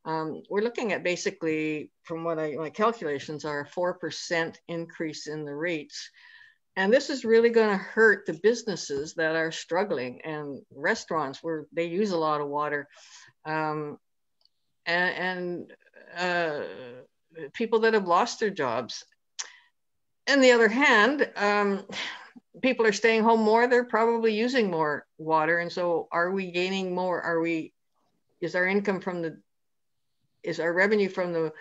We're looking at basically, from what my calculations are, a 4% increase in the rates. And this is really going to hurt the businesses that are struggling, and restaurants where they use a lot of water, and people that have lost their jobs. On the other hand, people are staying home more, they're probably using more water. And so are we gaining more? Is our revenue from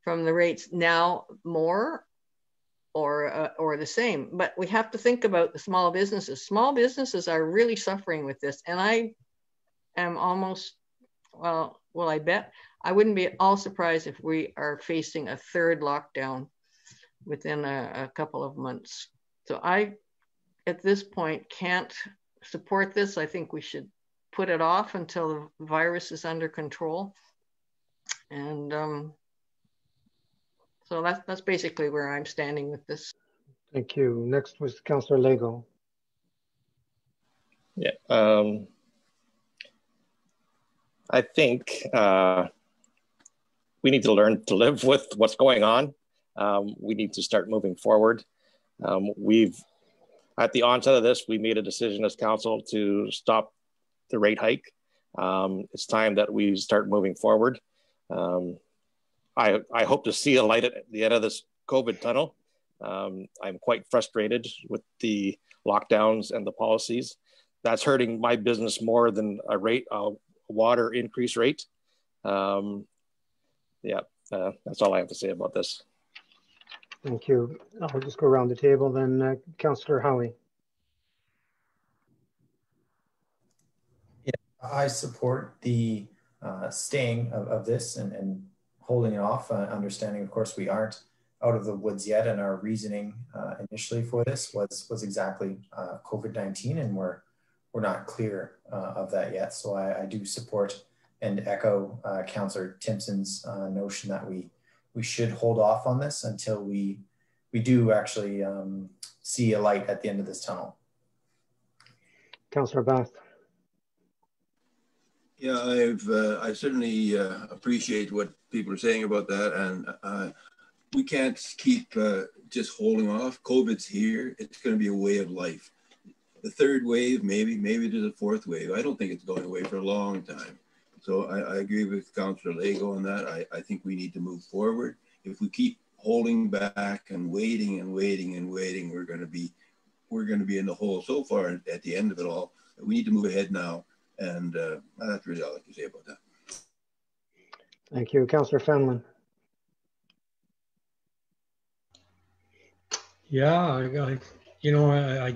from the rates now more or the same. But we have to think about the small businesses. Small businesses are really suffering with this. And I am almost, well, I bet I wouldn't be all surprised if we are facing a third lockdown within a couple of months. So I, at this point, can't support this. I think we should put it off until the virus is under control. And so that's basically where I'm standing with this. Thank you. Next was Councillor Lego. Yeah, I think we need to learn to live with what's going on. We need to start moving forward. At the onset of this, we made a decision as council to stop the rate hike. It's time that we start moving forward. I hope to see a light at the end of this COVID tunnel. I'm quite frustrated with the lockdowns and the policies. That's hurting my business more than a water increase rate. Yeah, that's all I have to say about this. Thank you. I'll just go around the table then. Councillor Howie. Yeah, I support the staying of this and holding it off, understanding, of course, we aren't out of the woods yet, and our reasoning initially for this was exactly COVID-19, and we're not clear of that yet. So I do support and echo Councillor Timpson's notion that we should hold off on this until we do actually see a light at the end of this tunnel. Councillor Bath. Yeah, I certainly appreciate what people are saying about that, and we can't keep just holding off. COVID's here. It's going to be a way of life. The third wave, maybe there's a fourth wave. I don't think it's going away for a long time. So I agree with Councillor Lego on that. I think we need to move forward. If we keep holding back and waiting and waiting and waiting, we're going to be in the hole so far at the end of it all. We need to move ahead now. And that's really all I can say about that. Thank you. Councillor Fenlon. Yeah, I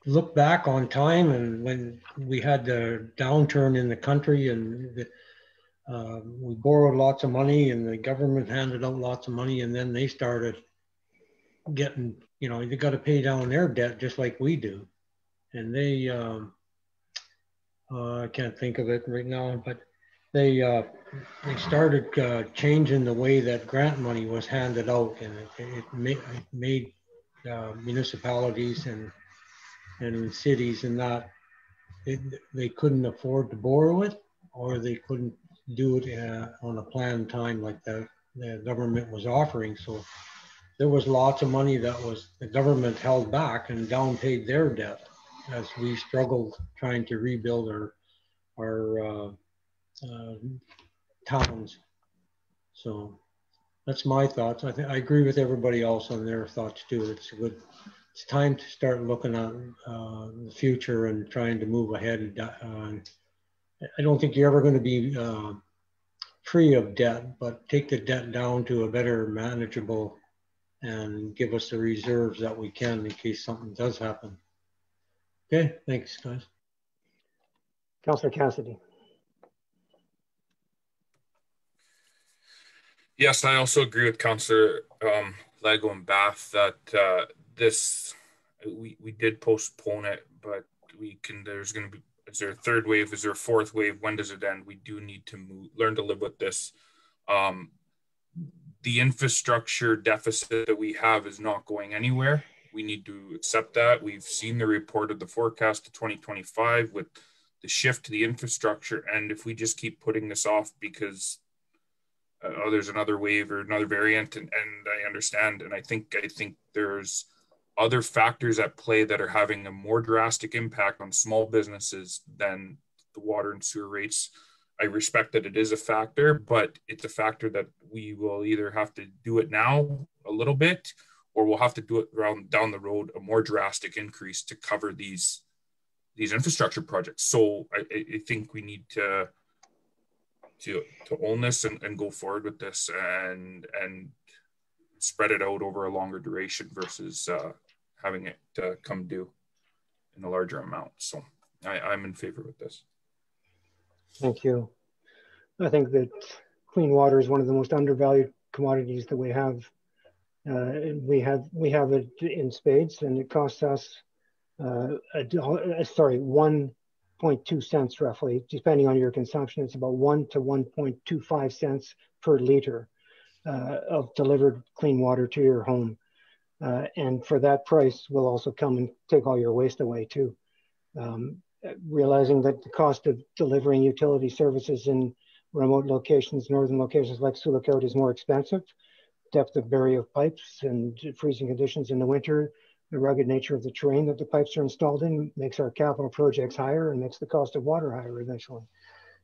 look back on time and when we had the downturn in the country and we borrowed lots of money and the government handed out lots of money, and then they started getting, they got to pay down their debt just like we do. And they, I can't think of it right now, but they started changing the way that grant money was handed out, and it made municipalities and cities and that they couldn't afford to borrow it, or they couldn't do it on a planned time like the government was offering. So there was lots of money that the government held back and downpaid their debt as we struggled trying to rebuild our towns. So that's my thoughts. I agree with everybody else on their thoughts too. It's time to start looking at the future and trying to move ahead. I don't think you're ever going to be free of debt, but take the debt down to a better manageable and give us the reserves that we can in case something does happen. Okay, thanks, guys. Councillor Cassidy. Yes, I also agree with Councillor Lego and Bath that we did postpone it, but there's going to be, is there a third wave? Is there a fourth wave? When does it end? We do need to learn to live with this. The infrastructure deficit that we have is not going anywhere. We need to accept that. We've seen the report of the forecast to 2025 with the shift to the infrastructure. And if we just keep putting this off because there's another wave or another variant, and I understand, and I think there's other factors at play that are having a more drastic impact on small businesses than the water and sewer rates. I respect that it is a factor, but it's a factor that we will either have to do it now a little bit, or we'll have to do it down the road, a more drastic increase to cover these infrastructure projects. So I think we need to to own this and go forward with this and spread it out over a longer duration versus having it come due in a larger amount. So I'm in favor with this. Thank you. I think that clean water is one of the most undervalued commodities that we have. We have it in spades, and it costs us $1.2 cents roughly, depending on your consumption. It's about 1 to 1.25 cents per liter of delivered clean water to your home. And for that price, we'll also come and take all your waste away too. Realizing that the cost of delivering utility services in remote locations, northern locations like Sioux is more expensive. Depth of bury of pipes and freezing conditions in the winter, the rugged nature of the terrain that the pipes are installed in makes our capital projects higher and makes the cost of water higher eventually.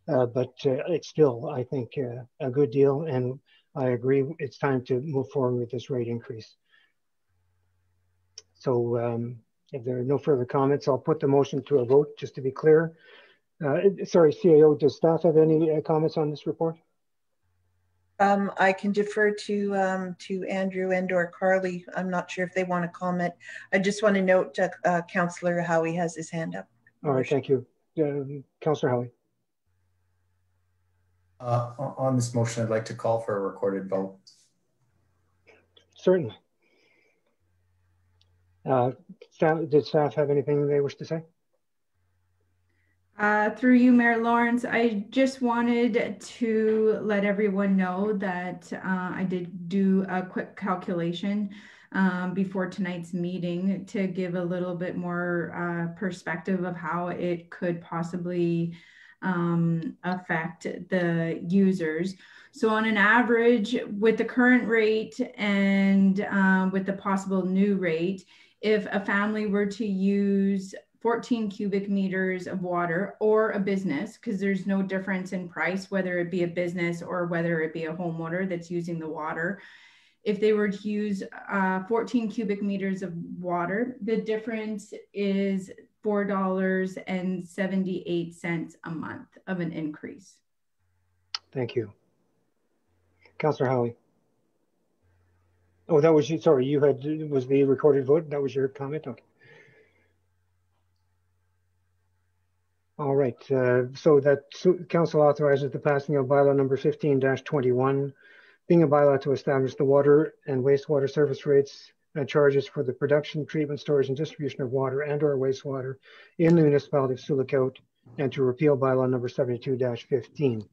But it's still, I think, a good deal, and I agree it's time to move forward with this rate increase. So if there are no further comments, I'll put the motion to a vote, just to be clear. Sorry, CAO, does staff have any comments on this report? I can defer to Andrew and/or Carly. I'm not sure if they want to comment. I just want to note Councillor Howie has his hand up. All right, thank you. Councillor Howie. On this motion, I'd like to call for a recorded vote. Certainly. Did staff have anything they wish to say? Through you, Mayor Lawrence, I just wanted to let everyone know that I did do a quick calculation before tonight's meeting to give a little bit more perspective of how it could possibly affect the users. So on an average, with the current rate and with the possible new rate, if a family were to use 14 cubic meters of water, or a business, because there's no difference in price, whether it be a business or whether it be a homeowner that's using the water. If they were to use 14 cubic meters of water, the difference is $4.78 a month of an increase. Thank you. Councillor Howie. Oh, that was you. Sorry, you had, was the recorded vote? That was your comment? Okay. All right, so that council authorizes the passing of bylaw number 15-21, being a bylaw to establish the water and wastewater service rates and charges for the production, treatment, storage, and distribution of water and/or wastewater in the municipality of Sioux, and to repeal bylaw number 72-15.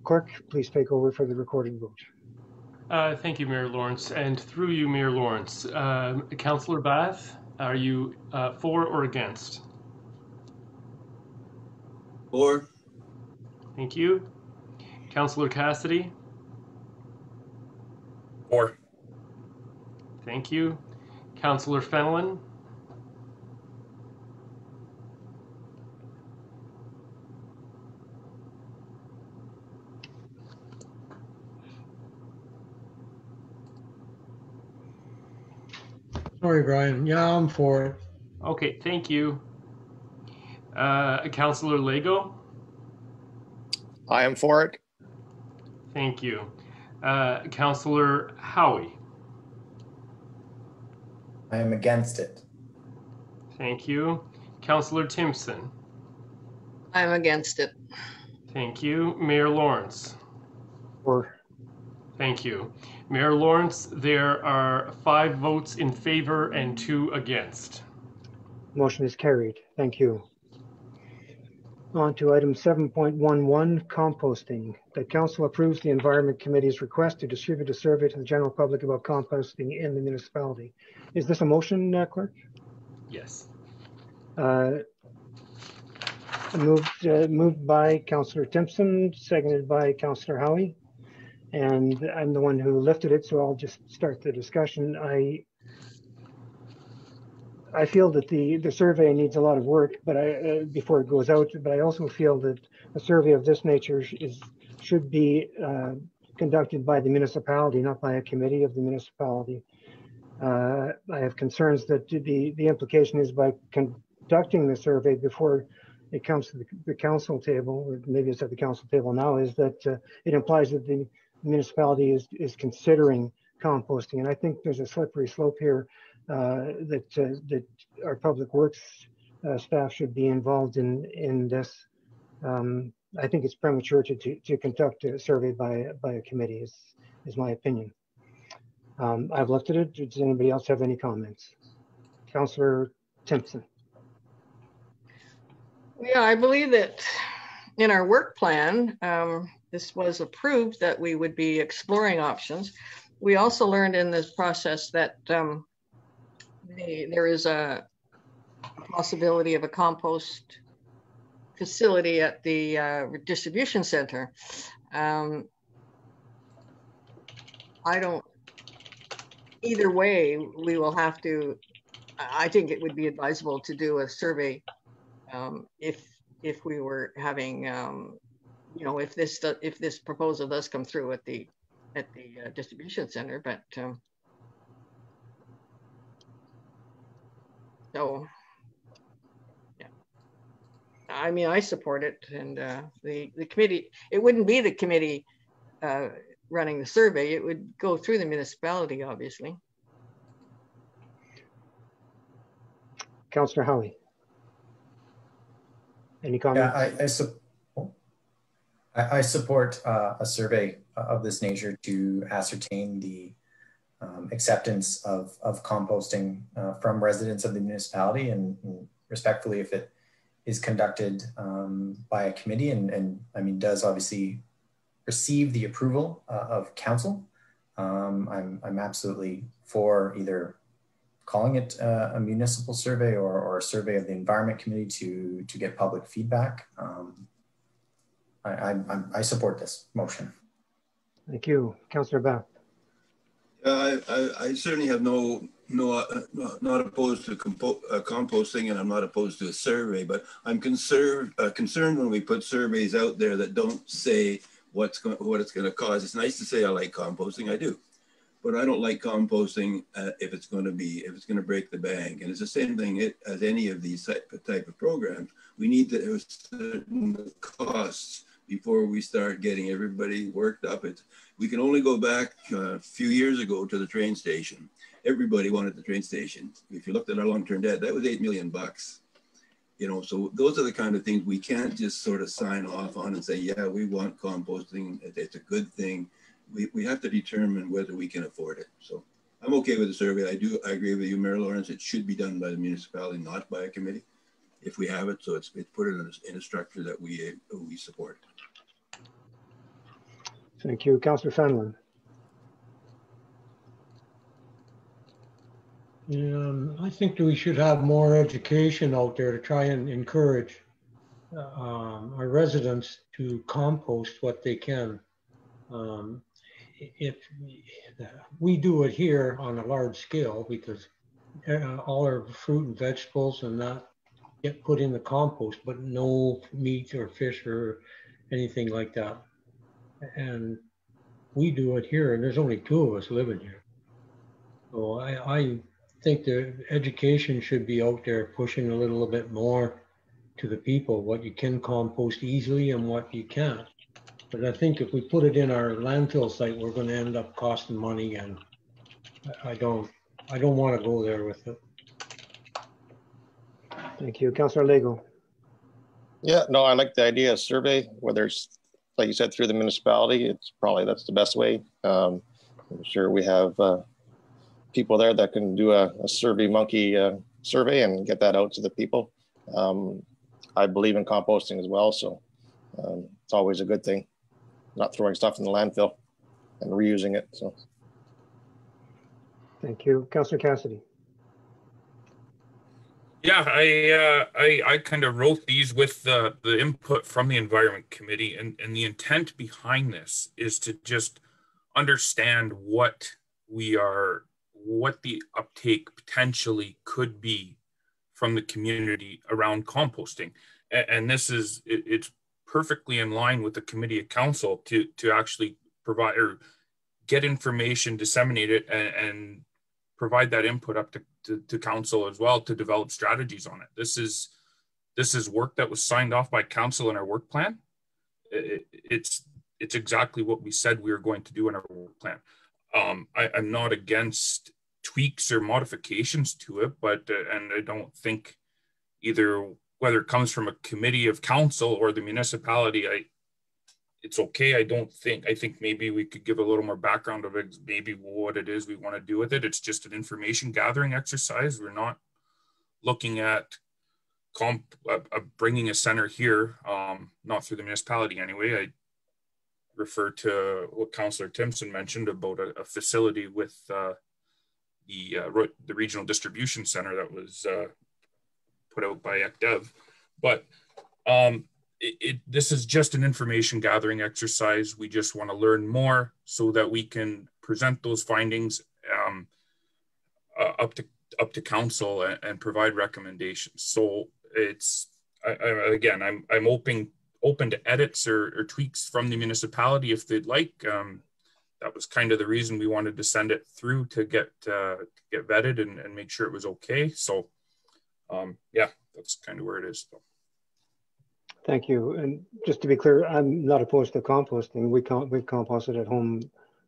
Clerk, please take over for the recorded vote. Thank you, Mayor Lawrence, and through you, Mayor Lawrence, Councillor Bath, are you for or against? For. Thank you. Councillor Cassidy? For. Thank you. Councillor Fenelon? Sorry, Brian. Yeah, I'm for it. Okay, thank you. Councillor Lego? I am for it. Thank you. Councillor Howie? I am against it. Thank you. Councillor Timpson? I'm against it. Thank you. Mayor Lawrence? For. Thank you. Mayor Lawrence, there are 5 votes in favor and 2 against. Motion is carried. Thank you. On to item 7.11, composting. The council approves the Environment Committee's request to distribute a survey to the general public about composting in the municipality. Is this a motion, Clerk? Yes. Moved by Councillor Timpson, seconded by Councillor Howie. And I'm the one who lifted it, so I'll just start the discussion. I feel that the survey needs a lot of work, but before it goes out. But I also feel that a survey of this nature should be conducted by the municipality, not by a committee of the municipality. I have concerns that the implication is by conducting the survey before it comes to the council table, or maybe it's at the council table now, is that it implies that the municipality is considering composting. And I think there's a slippery slope here that our public works staff should be involved in this. I think it's premature to conduct a survey by a committee, is my opinion. I've looked at it. Does anybody else have any comments? Councillor Timpson. Yeah, I believe that in our work plan, this was approved that we would be exploring options. We also learned in this process that there is a possibility of a compost facility at the distribution center. Either way, we will have to, I think it would be advisable to do a survey if we were having, you know, if this proposal does come through at the distribution center, but so yeah, I mean, I support it, and the committee, it wouldn't be the committee running the survey, it would go through the municipality, obviously. Councillor Howie. Any comments? Yeah, I support a survey of this nature to ascertain the acceptance of composting from residents of the municipality, and respectfully, if it is conducted by a committee and I mean, does obviously receive the approval of council, I'm absolutely for either calling it a municipal survey or a survey of the environment committee to get public feedback. I support this motion. Thank you, Councillor Bath. I certainly have not opposed to composting, and I'm not opposed to a survey, but I'm concerned when we put surveys out there that don't say what it's going to cause. It's nice to say I like composting, I do, but I don't like composting if it's going to break the bank. And it's the same thing as any of these type of programs. We need to have certain costs before we start getting everybody worked up. We can only go back a few years ago to the train station. Everybody wanted the train station. If you looked at our long-term debt, that was $8 million. You know, so those are the kind of things we can't just sort of sign off on and say, yeah, we want composting. It's a good thing. We have to determine whether we can afford it. So I'm okay with the survey. I agree with you, Mayor Lawrence. It should be done by the municipality, not by a committee, if we have it. So it's put it in a structure that we support. Thank you, Councillor Fenlon. I think that we should have more education out there to try and encourage our residents to compost what they can. If we do it here on a large scale, because all our fruit and vegetables and that get put in the compost, but no meat or fish or anything like that. And we do it here, and there's only 2 of us living here. So I think the education should be out there pushing a little bit more to the people, what you can compost easily and what you can't. But I think if we put it in our landfill site, we're going to end up costing money, and I don't want to go there with it. Thank you, Councillor Lego. Yeah, no, I like the idea of survey, whether it's, like you said, through the municipality. That's the best way. I'm sure we have people there that can do a survey monkey survey and get that out to the people. I believe in composting as well, so it's always a good thing, not throwing stuff in the landfill and reusing it. So thank you, Councillor Cassidy. Yeah, I kind of wrote these with the input from the Environment Committee, and the intent behind this is to just understand what the uptake potentially could be from the community around composting. And this is, it's perfectly in line with the Committee of Council to actually provide or get information, disseminate it, and provide that input up to council as well to develop strategies on it. This this is work that was signed off by council in our work plan. It's exactly what we said we were going to do in our work plan. I'm not against tweaks or modifications to it, but and I don't think either whether it comes from a committee of council or the municipality, it's okay. I think maybe we could give a little more background of it, maybe what it is we want to do with it. It's just an information gathering exercise. We're not looking at bringing a center here, not through the municipality anyway. I refer to what Councillor Timpson mentioned about a facility with the regional distribution center that was put out by ECDEV. But this is just an information gathering exercise. We just want to learn more so that we can present those findings up to council and provide recommendations. So I'm open to edits or tweaks from the municipality if they'd like. That was kind of the reason we wanted to send it through to get vetted and make sure it was okay. So yeah, that's kind of where it is. Thank you. And just to be clear, I'm not opposed to composting. We've composted at home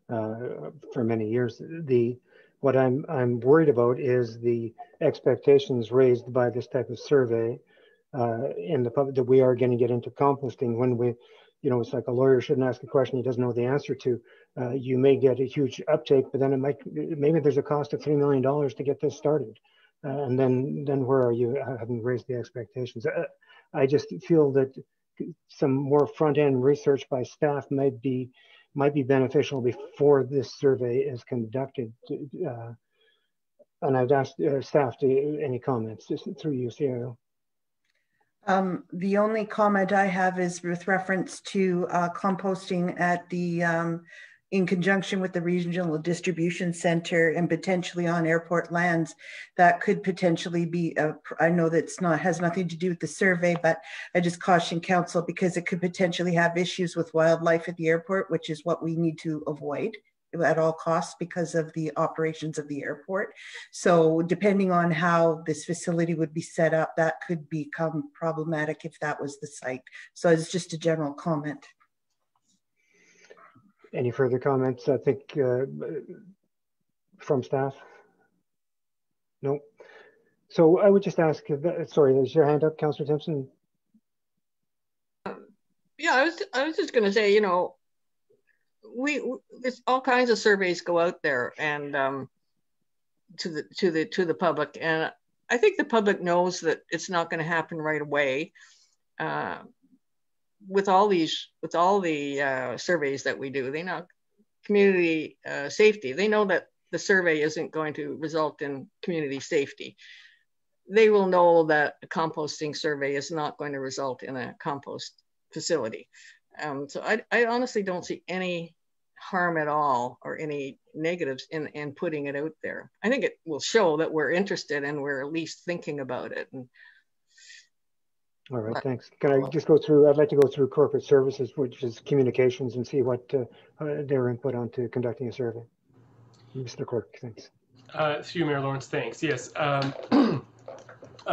for many years. What I'm worried about is the expectations raised by this type of survey in the public that we are going to get into composting when we, it's like a lawyer shouldn't ask a question he doesn't know the answer to. You may get a huge uptake, but then maybe there's a cost of $3 million to get this started. And then where are you having raised the expectations? I just feel that some more front-end research by staff might be beneficial before this survey is conducted. And I'd ask staff to any comments just through you, CIO. The only comment I have is with reference to composting at the in conjunction with the regional distribution center and potentially on airport lands. That could potentially be I know that's has nothing to do with the survey, but I just caution council because it could potentially have issues with wildlife at the airport, which is what we need to avoid at all costs because of the operations of the airport. So depending on how this facility would be set up, that could become problematic if that was the site. So it's just a general comment. Any further comments, I think, from staff? No. So I would just ask, sorry, is your hand up, Councillor Timpson? Yeah, I was just going to say, there's all kinds of surveys go out there and to the public, and I think the public knows that it's not going to happen right away. With all the surveys that we do, they know community safety. They know that the survey isn't going to result in community safety. They will know that a composting survey is not going to result in a compost facility. So I honestly don't see any harm at all or any negatives in putting it out there. I think it will show that we're interested and we're at least thinking about it. And, all right, thanks. Can I just go through, I'd like to go through corporate services, which is communications, and see what their input onto conducting a survey. Mr. Clerk, thanks. Through Mayor Lawrence, thanks. Yes,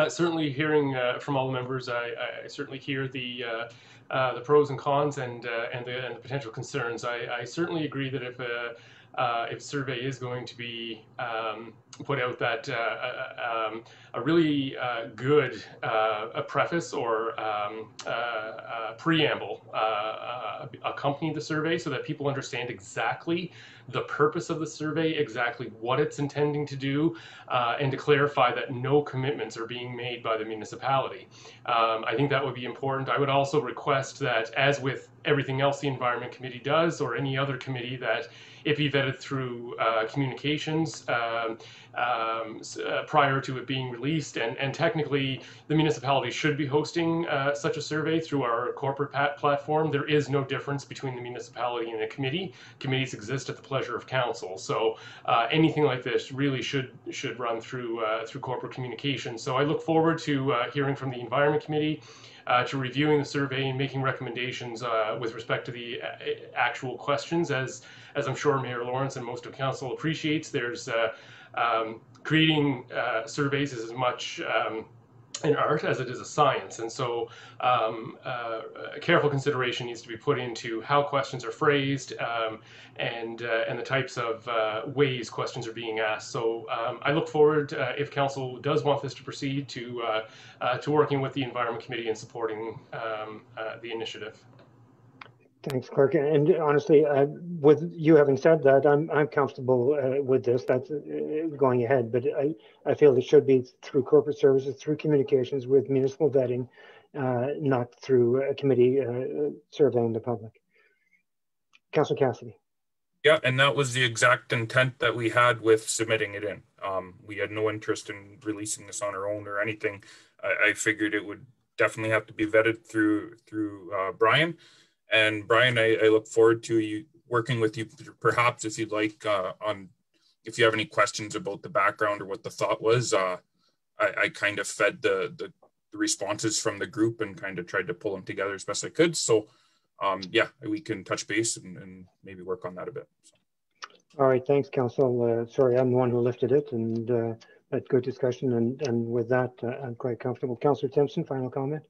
certainly hearing from all the members, I certainly hear the pros and cons and the potential concerns. I certainly agree that if a survey is going to be put out, that a really good preface or preamble accompany the survey so that people understand exactly the purpose of the survey, exactly what it's intending to do, and to clarify that no commitments are being made by the municipality. I think that would be important. I would also request that, as with everything else the Environment Committee does, or any other committee, that it be vetted through communications prior to it being released, and technically the municipality should be hosting such a survey through our corporate platform. There is no difference between the municipality and a committee. Committees exist at the pleasure of council, so anything like this really should run through corporate communication. So I look forward to hearing from the Environment Committee, to reviewing the survey and making recommendations with respect to the actual questions. As I'm sure Mayor Lawrence and most of council appreciates, there's creating surveys is as much an art as it is a science. And so careful consideration needs to be put into how questions are phrased and the types of ways questions are being asked. So I look forward, if council does want this to proceed, to working with the Environment Committee and supporting the initiative. Thanks, Clerk. And honestly, with you having said that, I'm comfortable with this. That's going ahead. But I feel it should be through corporate services, through communications with municipal vetting, not through a committee surveying the public. Councillor Cassidy. Yeah, and that was the exact intent that we had with submitting it in. We had no interest in releasing this on our own or anything. I figured it would definitely have to be vetted through Brian. And Brian, I look forward to you working with you, perhaps if you'd like, if you have any questions about the background or what the thought was. I kind of fed the responses from the group and kind of tried to pull them together as best I could. So yeah, we can touch base and maybe work on that a bit. So. All right, thanks, Council. Sorry, I'm the one who lifted it, and that's good discussion. And with that, I'm quite comfortable. Councillor Timpson, final comment.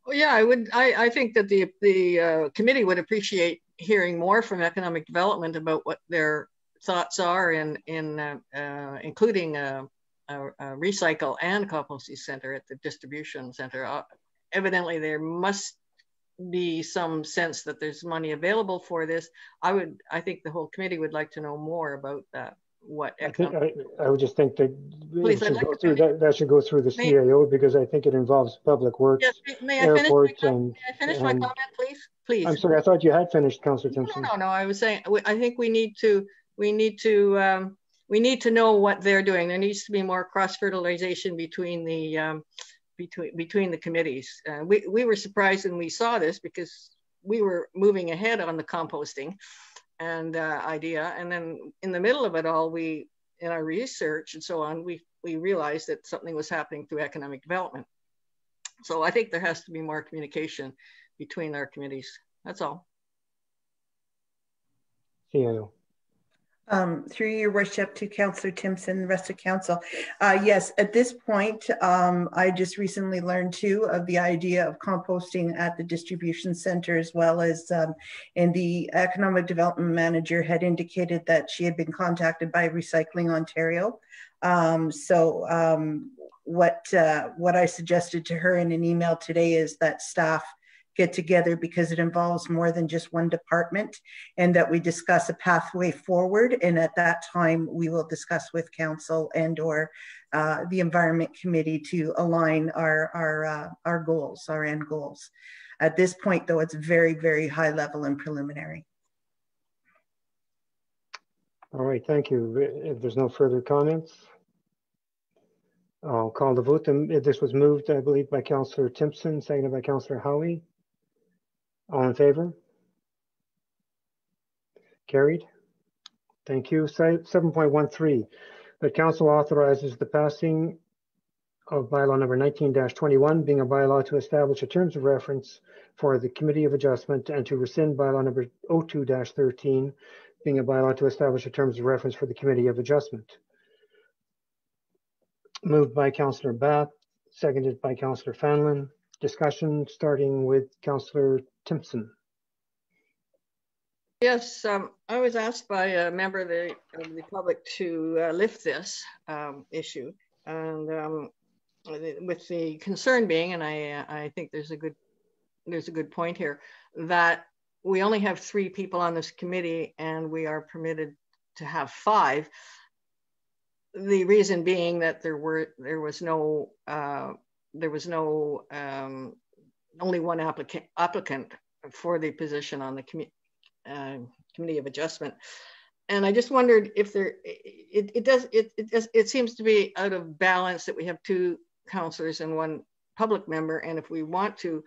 Well, yeah, I think that the committee would appreciate hearing more from economic development about what their thoughts are in including a recycle and composting center at the distribution center. Evidently, there must be some sense that there's money available for this. I think the whole committee would like to know more about that. I would just think that that should go through the CAO, because I think it involves public works, yes, airports, may I finish my comment, please? Please. I'm sorry, I thought you had finished, Councillor Timpson. No, I was saying I think we need to know what they're doing. There needs to be more cross-fertilization between the between the committees. We were surprised when we saw this, because we were moving ahead on the composting and idea, and then in the middle of it all, in our research and so on, we realized that something was happening through economic development. So I think there has to be more communication between our committees. That's all. CAO. Through your worship to Councillor Timpson, the rest of council. Yes, at this point, I just recently learned too of the idea of composting at the distribution center, as well as, and the economic development manager had indicated that she had been contacted by Recycling Ontario. What I suggested to her in an email today is that staff get together, because it involves more than just one department, and that we discuss a pathway forward. And at that time, we will discuss with council and or the Environment Committee to align our goals, our end goals. At this point, though, it's very, very high level and preliminary. All right, thank you. If there's no further comments, I'll call the vote. This was moved, I believe, by Councillor Timpson, seconded by Councillor Howie. All in favor? Carried. Thank you. 7.13, that council authorizes the passing of bylaw number 19-21, being a bylaw to establish a terms of reference for the Committee of Adjustment, and to rescind bylaw number 02-13, being a bylaw to establish a terms of reference for the Committee of Adjustment. Moved by Councillor Bath, seconded by Councillor Fanlin. Discussion starting with Councillor Timpson. Yes, I was asked by a member of the public to lift this issue, and with the concern being, and I think there's a good point here, that we only have 3 people on this committee, and we are permitted to have 5. The reason being that there was only one applicant for the position on the Committee of Adjustment. And I just wondered if it seems to be out of balance that we have 2 councillors and 1 public member. And if we want to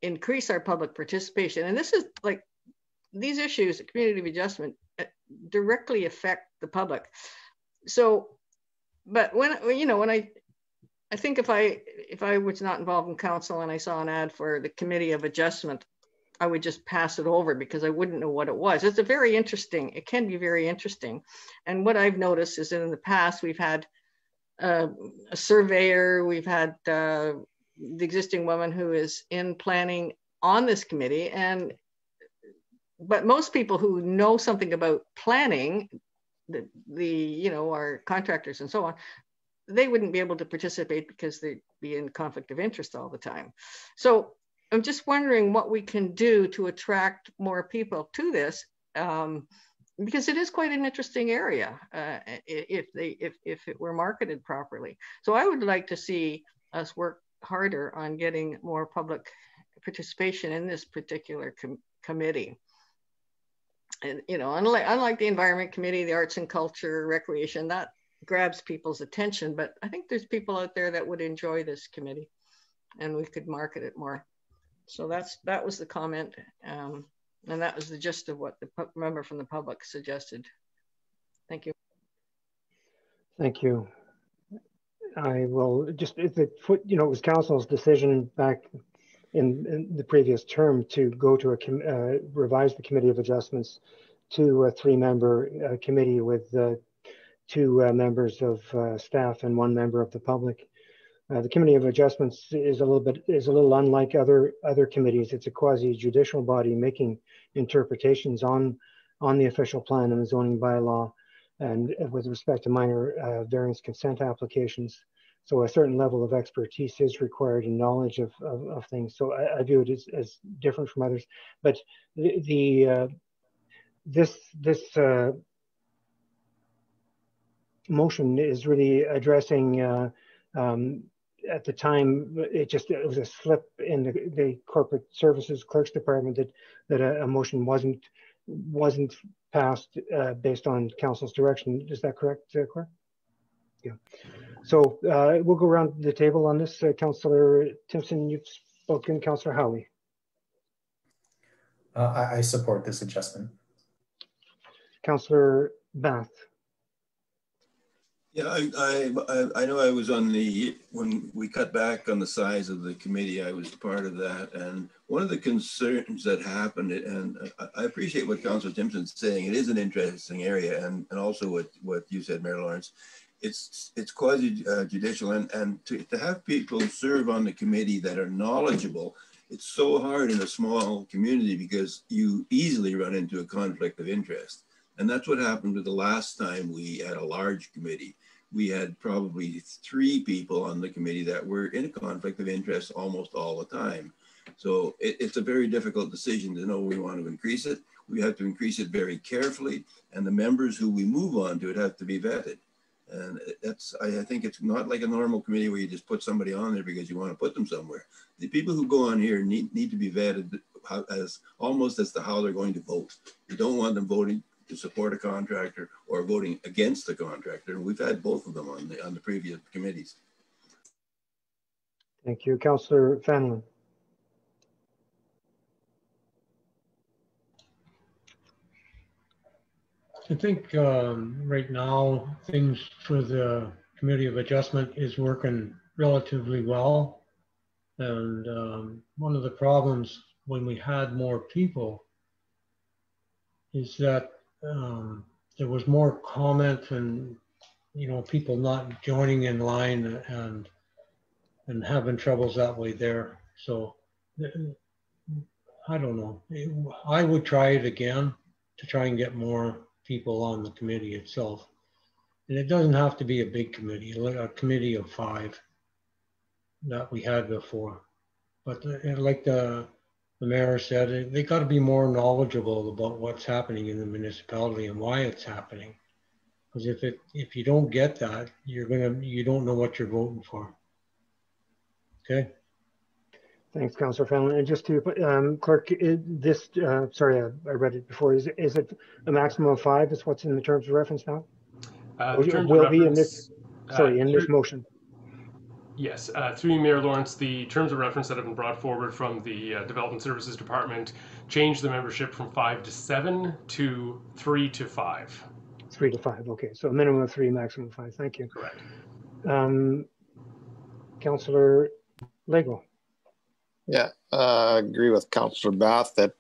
increase our public participation, and this is like, these issues, Committee of Adjustment, directly affect the public. So, but when I think if I was not involved in council and I saw an ad for the Committee of Adjustment, I would just pass it over, because I wouldn't know what it was. It can be very interesting. And what I've noticed is that in the past, we've had a surveyor. We've had the existing woman who is in planning on this committee, but most people who know something about planning, our contractors and so on, they wouldn't be able to participate because they'd be in conflict of interest all the time. So I'm just wondering what we can do to attract more people to this, because it is quite an interesting area if it were marketed properly. So I would like to see us work harder on getting more public participation in this particular committee. And unlike the Environment Committee, the Arts and Culture, Recreation, that grabs people's attention, but I think there's people out there that would enjoy this committee, and we could market it more. So that was the comment, and that was the gist of what the member from the public suggested. Thank you. Thank you. I will just, it was council's decision back in the previous term to go to revise the Committee of Adjustments to a 3-member committee with 2 members of staff and 1 member of the public. The Committee of Adjustments is a little unlike other committees. It's a quasi-judicial body making interpretations on the official plan and the zoning bylaw, and with respect to minor variance consent applications. So a certain level of expertise is required and knowledge of things. So I view it as different from others. But this motion is really addressing. At the time, it was a slip in the corporate services clerk's department that a motion wasn't passed based on council's direction. Is that correct, Clerk? Yeah. So we'll go around the table on this. Councillor Timpson, you've spoken. Councillor Howie. I support this adjustment. Councillor Bath. Yeah, I know I was when we cut back on the size of the committee, I was part of that. And one of the concerns that happened, and I appreciate what Councillor Timpson's saying, it is an interesting area, and also what you said, Mayor Lawrence, it's quasi-judicial, and to have people serve on the committee that are knowledgeable, it's so hard in a small community because you easily run into a conflict of interest. And that's what happened with the last time we had a large committee. We had probably 3 people on the committee that were in a conflict of interest almost all the time. So it's a very difficult decision to know we want to increase it. We have to increase it very carefully, and the members who we move on to it have to be vetted. And I think it's not like a normal committee where you just put somebody on there because you want to put them somewhere. The people who go on here need to be vetted almost as to how they're going to vote. You don't want them voting to support a contractor or voting against a contractor. And we've had both of them on the previous committees. Thank you. Councillor Fanlon. I think right now things for the Committee of Adjustment is working relatively well. And one of the problems when we had more people is that there was more comment and people not joining in line and having troubles that way there. So I don't know. I would try it again to try and get more people on the committee itself. And it doesn't have to be a big committee, like a committee of 5 that we had before. But like the mayor said, they got to be more knowledgeable about what's happening in the municipality and why it's happening. Because if you don't get that, you don't know what you're voting for. Okay. Thanks, Councillor Fanlon. And just to clerk, sorry, I read it before. Is it a maximum of 5? Is what's in the terms of reference now? Will be in this. Sorry, in this motion. Yes, through you, Mayor Lawrence, the terms of reference that have been brought forward from the Development Services Department change the membership from 5 to 7 to 3 to 5. 3 to 5. Okay, so a minimum of 3, maximum of 5. Thank you. Correct. Councillor Lego. Yeah, I agree with Councillor Bath that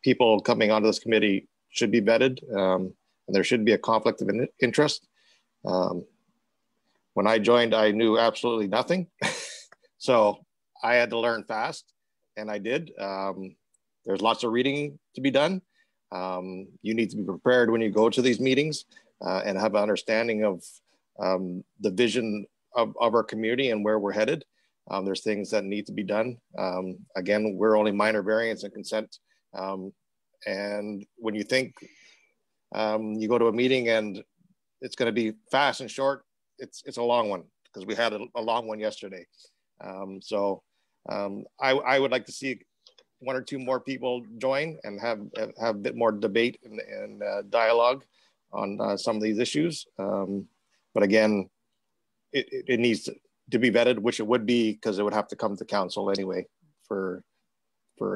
people coming onto this committee should be vetted, and there should be a conflict of interest. When I joined, I knew absolutely nothing. So I had to learn fast, and I did. There's lots of reading to be done. You need to be prepared when you go to these meetings and have an understanding of the vision of our community and where we're headed. There's things that need to be done. Again, we're only minor variance and consent. And when you think you go to a meeting and it's going to be fast and short, it's a long one, because we had a long one yesterday. I would like to see one or two more people join and have a bit more debate and dialogue on some of these issues. But again, it needs to be vetted, which it would be, because it would have to come to council anyway for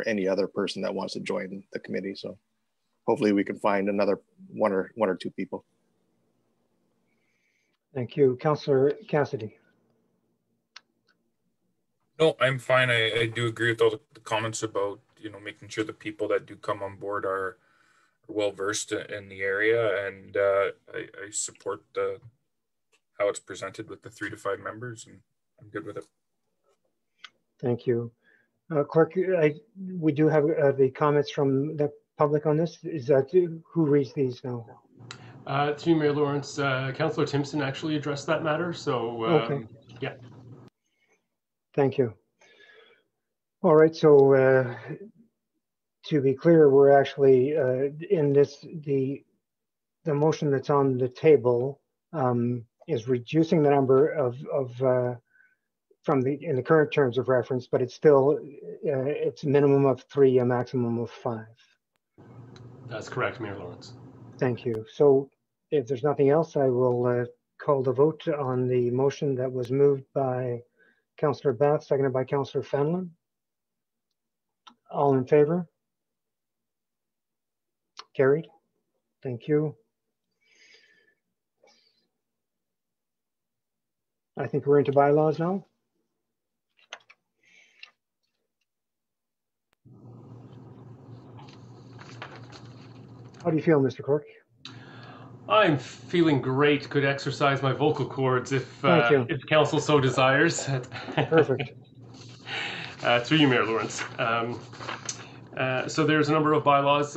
any other person that wants to join the committee. So hopefully we can find another one or two people. Thank you. Councillor Cassidy. No, I'm fine. I do agree with all the comments about, making sure the people that do come on board are well versed in the area, and I support how it's presented with the 3 to 5 members, and I'm good with it. Thank you. Clerk, we do have the comments from the public on this. Is that who reads these now? Through Mayor Lawrence, Councillor Timpson actually addressed that matter. So okay. Yeah. Thank you. All right. So to be clear, we're actually in this the motion that's on the table is reducing the number of in the current terms of reference, but it's still it's a minimum of 3, a maximum of 5. That's correct, Mayor Lawrence. Thank you. So if there's nothing else, I will call the vote on the motion that was moved by Councillor Bath, seconded by Councillor Fenlon. All in favor? Carried. Thank you. I think we're into bylaws now. How do you feel, Mr. Clerk? I'm feeling great. Could exercise my vocal cords if council so desires. Perfect. Through you, Mayor Lawrence. So there's a number of bylaws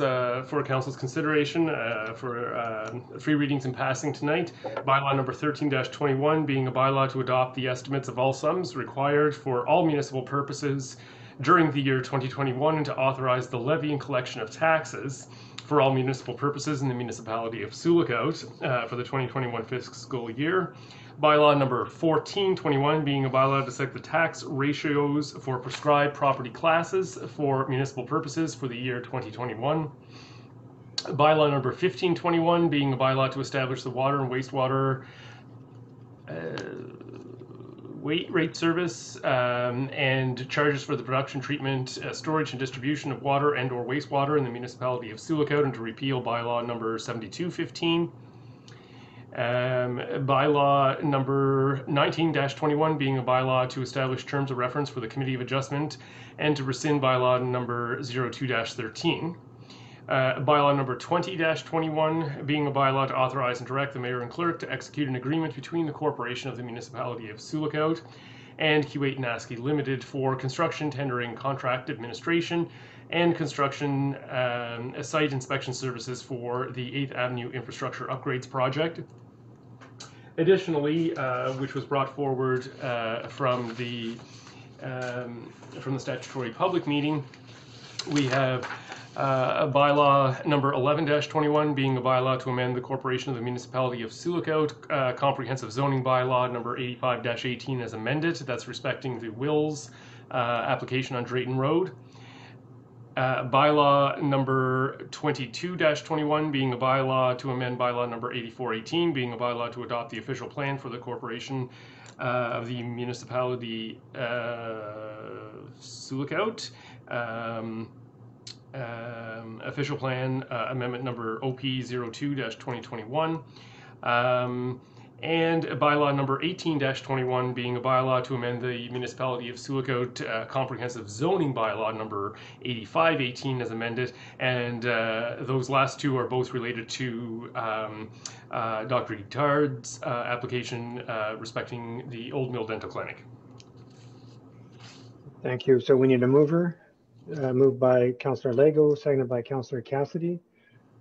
for council's consideration for 3 readings and passing tonight. Bylaw number 13-21 being a bylaw to adopt the estimates of all sums required for all municipal purposes during the year 2021 and to authorize the levy and collection of taxes for all municipal purposes in the municipality of Sioux for the 2021 fiscal year. Bylaw number 14-21 being a bylaw to set the tax ratios for prescribed property classes for municipal purposes for the year 2021. Bylaw number 15-21 being a bylaw to establish the water and wastewater rate service and charges for the production, treatment, storage, and distribution of water and or wastewater in the municipality of Sioux, and to repeal bylaw number 72-15. Bylaw number 19-21 being a bylaw to establish terms of reference for the Committee of Adjustment and to rescind bylaw number 02-13. Bylaw number 20-21 being a bylaw to authorize and direct the mayor and clerk to execute an agreement between the corporation of the municipality of Sioux and Q8 Naski Limited for construction, tendering, contract administration, and construction site inspection services for the 8th Avenue Infrastructure Upgrades Project. Additionally, which was brought forward from the statutory public meeting, we have a bylaw number 11-21 being a bylaw to amend the corporation of the municipality of Sioux comprehensive zoning bylaw number 85-18 as amended. That's respecting the Wills application on Drayton Road. Bylaw number 22-21 being a bylaw to amend bylaw number 84-18 being a bylaw to adopt the official plan for the corporation of the municipality Sioux official plan amendment number OP 02-2021. and bylaw number 18-21 being a bylaw to amend the municipality of Sioux comprehensive zoning bylaw number 8518 as amended, and those last two are both related to Dr. Guitard's application respecting the Old Mill Dental Clinic. Thank you. So we need a mover. Moved by Councillor Lego, seconded by Councillor Cassidy.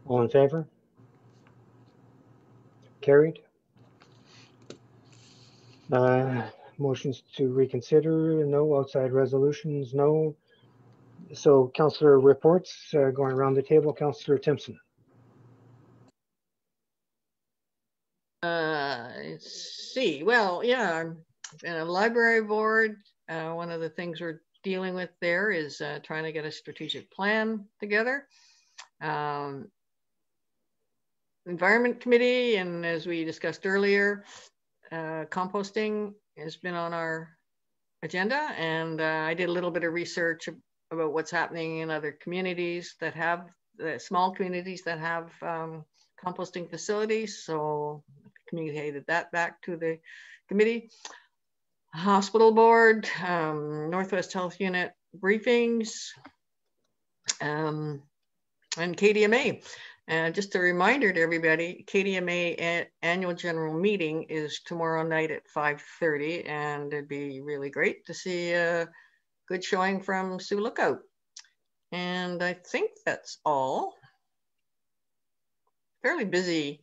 All in favor? Carried. Motions to reconsider, no. Outside resolutions, no. So Councillor reports, going around the table. Councillor Timpson. Let's see. Well, yeah, I'm in a library board. One of the things we're dealing with there is trying to get a strategic plan together. Environment committee, and as we discussed earlier, composting has been on our agenda, and I did a little bit of research about what's happening in other communities that have small communities that have composting facilities. So I communicated that back to the committee. Hospital board, Northwest Health Unit briefings, and KDMA. And just a reminder to everybody, KDMA annual general meeting is tomorrow night at 5:30, and it'd be really great to see a good showing from Sioux Lookout. And I think that's all. Fairly busy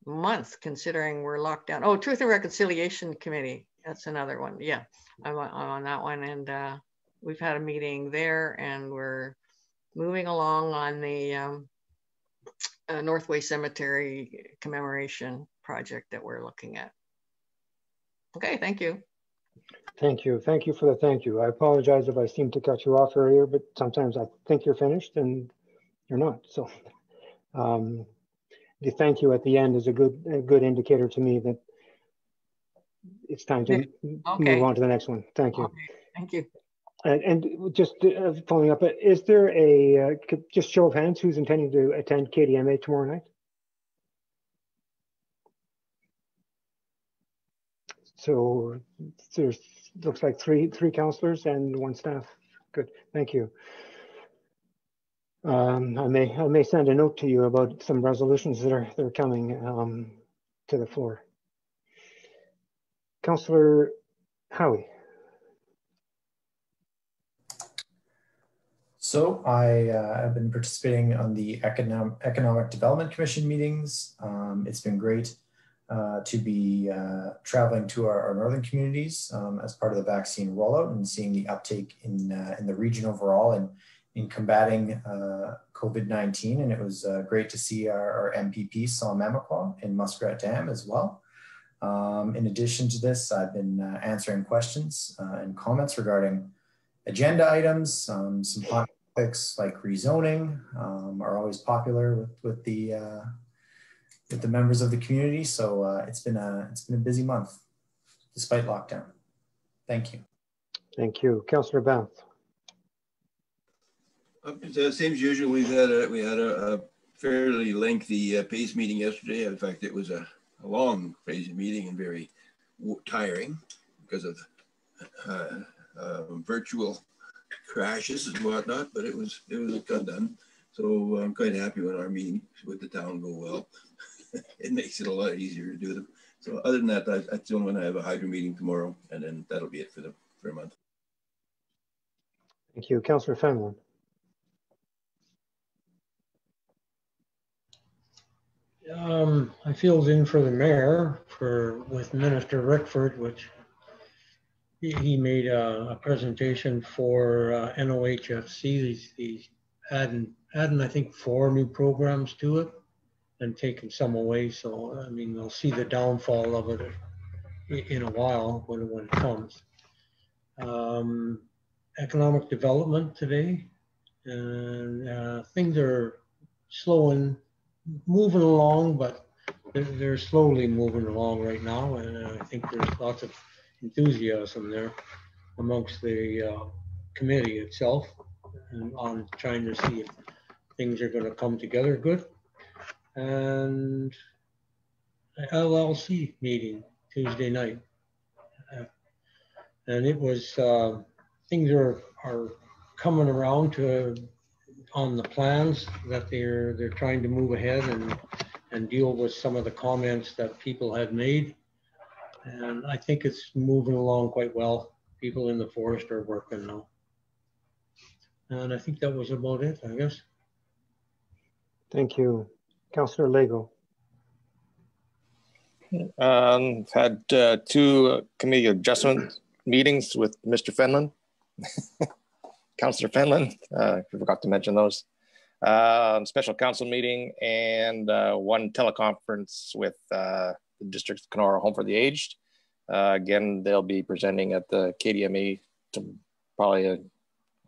month considering we're locked down. Oh, Truth and Reconciliation Committee. That's another one. Yeah, I'm on that one. And we've had a meeting there, and we're moving along on the Northway Cemetery commemoration project that we're looking at. Okay, thank you. Thank you. Thank you for the thank you. I apologize if I seem to cut you off earlier, but sometimes I think you're finished and you're not. So the thank you at the end is a good indicator to me that it's time to move on to the next one. Thank you. Okay, thank you. And just following up, is there a just show of hands who's intending to attend KDMA tomorrow night? So there's looks like three councillors and one staff. Good, thank you. I may send a note to you about some resolutions that are coming to the floor. Councillor Howie. So I have been participating on the Economic Development Commission meetings. It's been great to be traveling to our northern communities as part of the vaccine rollout and seeing the uptake in the region overall and in combating COVID-19. And it was great to see our MPP Saw-Mamaquah in Muskrat Dam as well. In addition to this, I've been answering questions and comments regarding agenda items. Some hot topics like rezoning are always popular with the members of the community. So it's been a busy month despite lockdown. Thank you. Thank you, Councillor Banff. Same as usual. We had a fairly lengthy PACE meeting yesterday. In fact, it was a long PACE meeting and very tiring because of virtual crashes and whatnot, but it was got done. So I'm quite happy when our meetings with the town go well. It makes it a lot easier to do them. So other than that, that's the only one. I have a hydro meeting tomorrow, and then that'll be it for a month. Thank you, Councillor Fenelon. I filled in for the mayor with Minister Rickford, which he made a presentation for NOHFC. He's adding I think 4 new programs to it and taking some away. So I mean, we'll see the downfall of it in a while when it comes. Economic development today, and things are moving along, but they're slowly moving along right now, and I think there's lots of enthusiasm there amongst the committee itself and on trying to see if things are going to come together good. And LLC meeting Tuesday night. And it was, things are coming around on the plans that they're trying to move ahead and deal with some of the comments that people had made. And I think it's moving along quite well. People in the forest are working now. And I think that was about it, I guess. Thank you. Councillor Lego. Had two committee adjustment meetings with Mr. Fenlon. Councillor Fenlon, I forgot to mention those. Special council meeting and one teleconference with the District of Kenora Home for the Aged. Again, they'll be presenting at the KDMA probably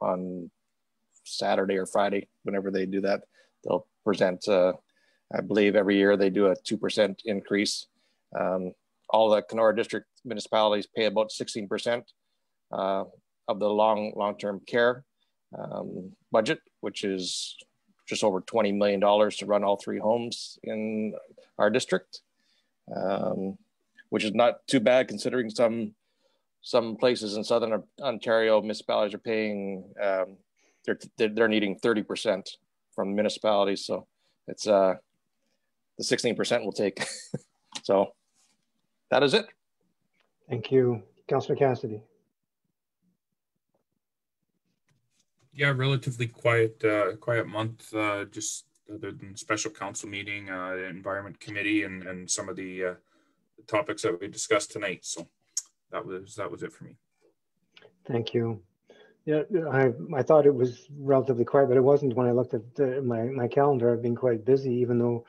on Saturday or Friday, whenever they do that. They'll present, I believe every year they do a 2% increase. All the Kenora District municipalities pay about 16% of the long-term care budget, which is just over $20 million to run all three homes in our district, which is not too bad considering some places in Southern Ontario municipalities are paying, they're needing 30% from municipalities. So it's the 16% will take. So that is it. Thank you. Councillor Cassidy. Yeah, relatively quiet month, just other than special council meeting, environment committee, and some of the topics that we discussed tonight. So that was it for me. Thank you. Yeah, I thought it was relatively quiet, but it wasn't. When I looked at my calendar, I've been quite busy, even though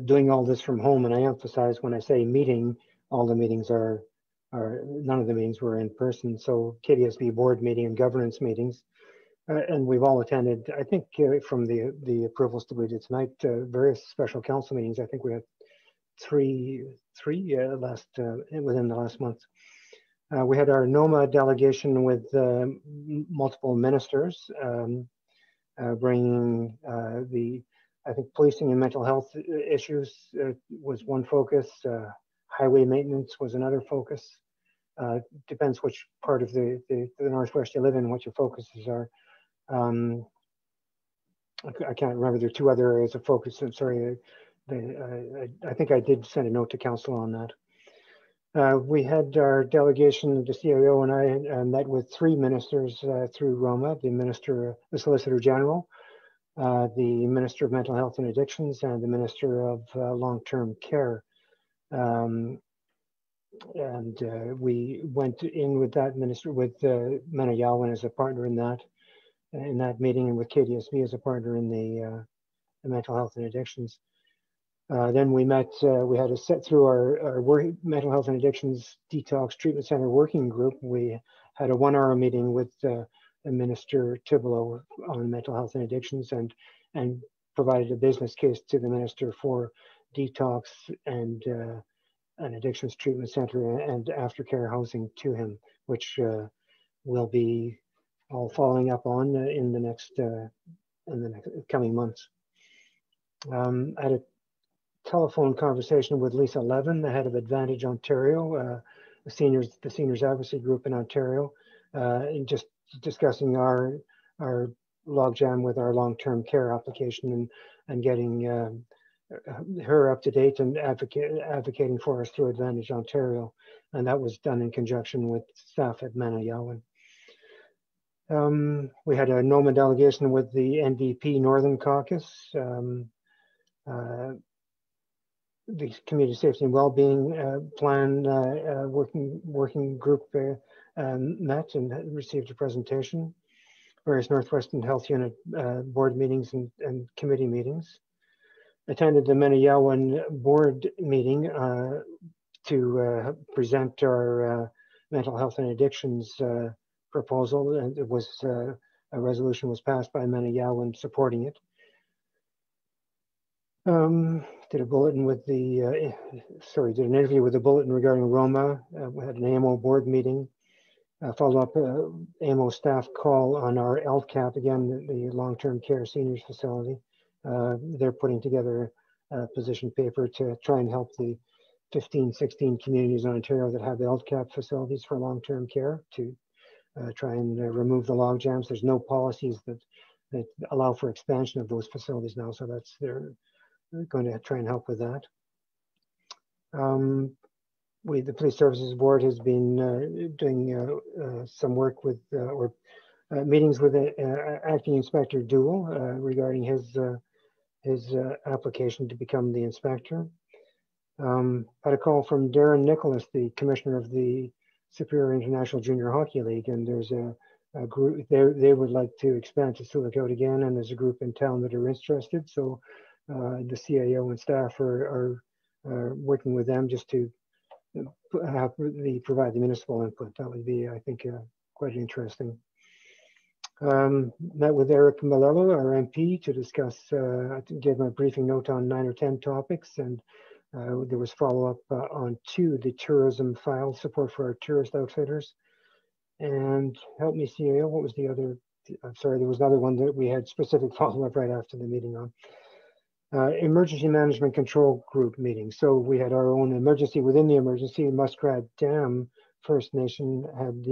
doing all this from home. And I emphasize when I say meeting, all the meetings are none of the meetings were in person. So KDSB board meeting and governance meetings. And we've all attended, I think, from the approvals that we did tonight, various special council meetings. I think we had three within the last month. We had our NOMA delegation with multiple ministers, bringing I think policing and mental health issues was one focus. Highway maintenance was another focus. Depends which part of the Northwest you live in, what your focuses are. I can't remember. There are two other areas of focus. I'm sorry. I think I did send a note to council on that. We had our delegation, the CIO and I met with three ministers through Roma, the Solicitor General, the Minister of Mental Health and Addictions, and the Minister of Long-Term Care. We went in with that minister, with Mena Yalwin as a partner in that meeting, and with KDSB as a partner in the mental health and addictions. Then we met, we had to set through our mental health and addictions detox treatment center working group. We had a 1 hour meeting with Minister Thibodeau on mental health and addictions, and provided a business case to the minister for detox and an addictions treatment center and aftercare housing to him, which will be all following up on in the next coming months. I had a telephone conversation with Lisa Levin, the head of Advantage Ontario, the seniors advocacy group in Ontario, and just discussing our logjam with our long-term care application and getting her up to date and advocating for us through Advantage Ontario, and that was done in conjunction with staff at Mena Yalwin. We had a NOMA delegation with the NDP Northern Caucus. The Community Safety and Wellbeing Plan working group met and received a presentation. Various Northwestern Health Unit board meetings and committee meetings. Attended the Mena Yalwin board meeting to present our mental health and addictions proposal, and it was a resolution was passed by Mena Yalwin supporting it. Did a bulletin with the, did an interview with the bulletin regarding Roma. We had an AMO board meeting. Follow up AMO staff call on our LCAP, again, the long-term care seniors facility. They're putting together a position paper to try and help the 15, 16 communities in Ontario that have LCAP facilities for long-term care to try and remove the log jams. There's no policies that allow for expansion of those facilities now, so they're going to try and help with that. The Police Services Board has been doing some work with meetings with Acting Inspector Duell regarding his application to become the inspector. Had a call from Darren Nicholas, the commissioner of the Superior International Junior Hockey League, and there's a group they would like to expand to Sioux Lookout again, and there's a group in town that are interested. So the CAO and staff are working with them just to provide the municipal input. That would be, I think, quite interesting. Met with Eric Malello, our MP, to discuss, I gave him a briefing note on 9 or 10 topics, and there was follow-up on 2, the tourism file, support for our tourist outfitters. And help me, CAO, what was the other? I'm sorry, there was another one that we had specific follow-up right after the meeting on. Emergency Management Control Group meeting. So we had our own emergency within the emergency. Muskrat Dam First Nation had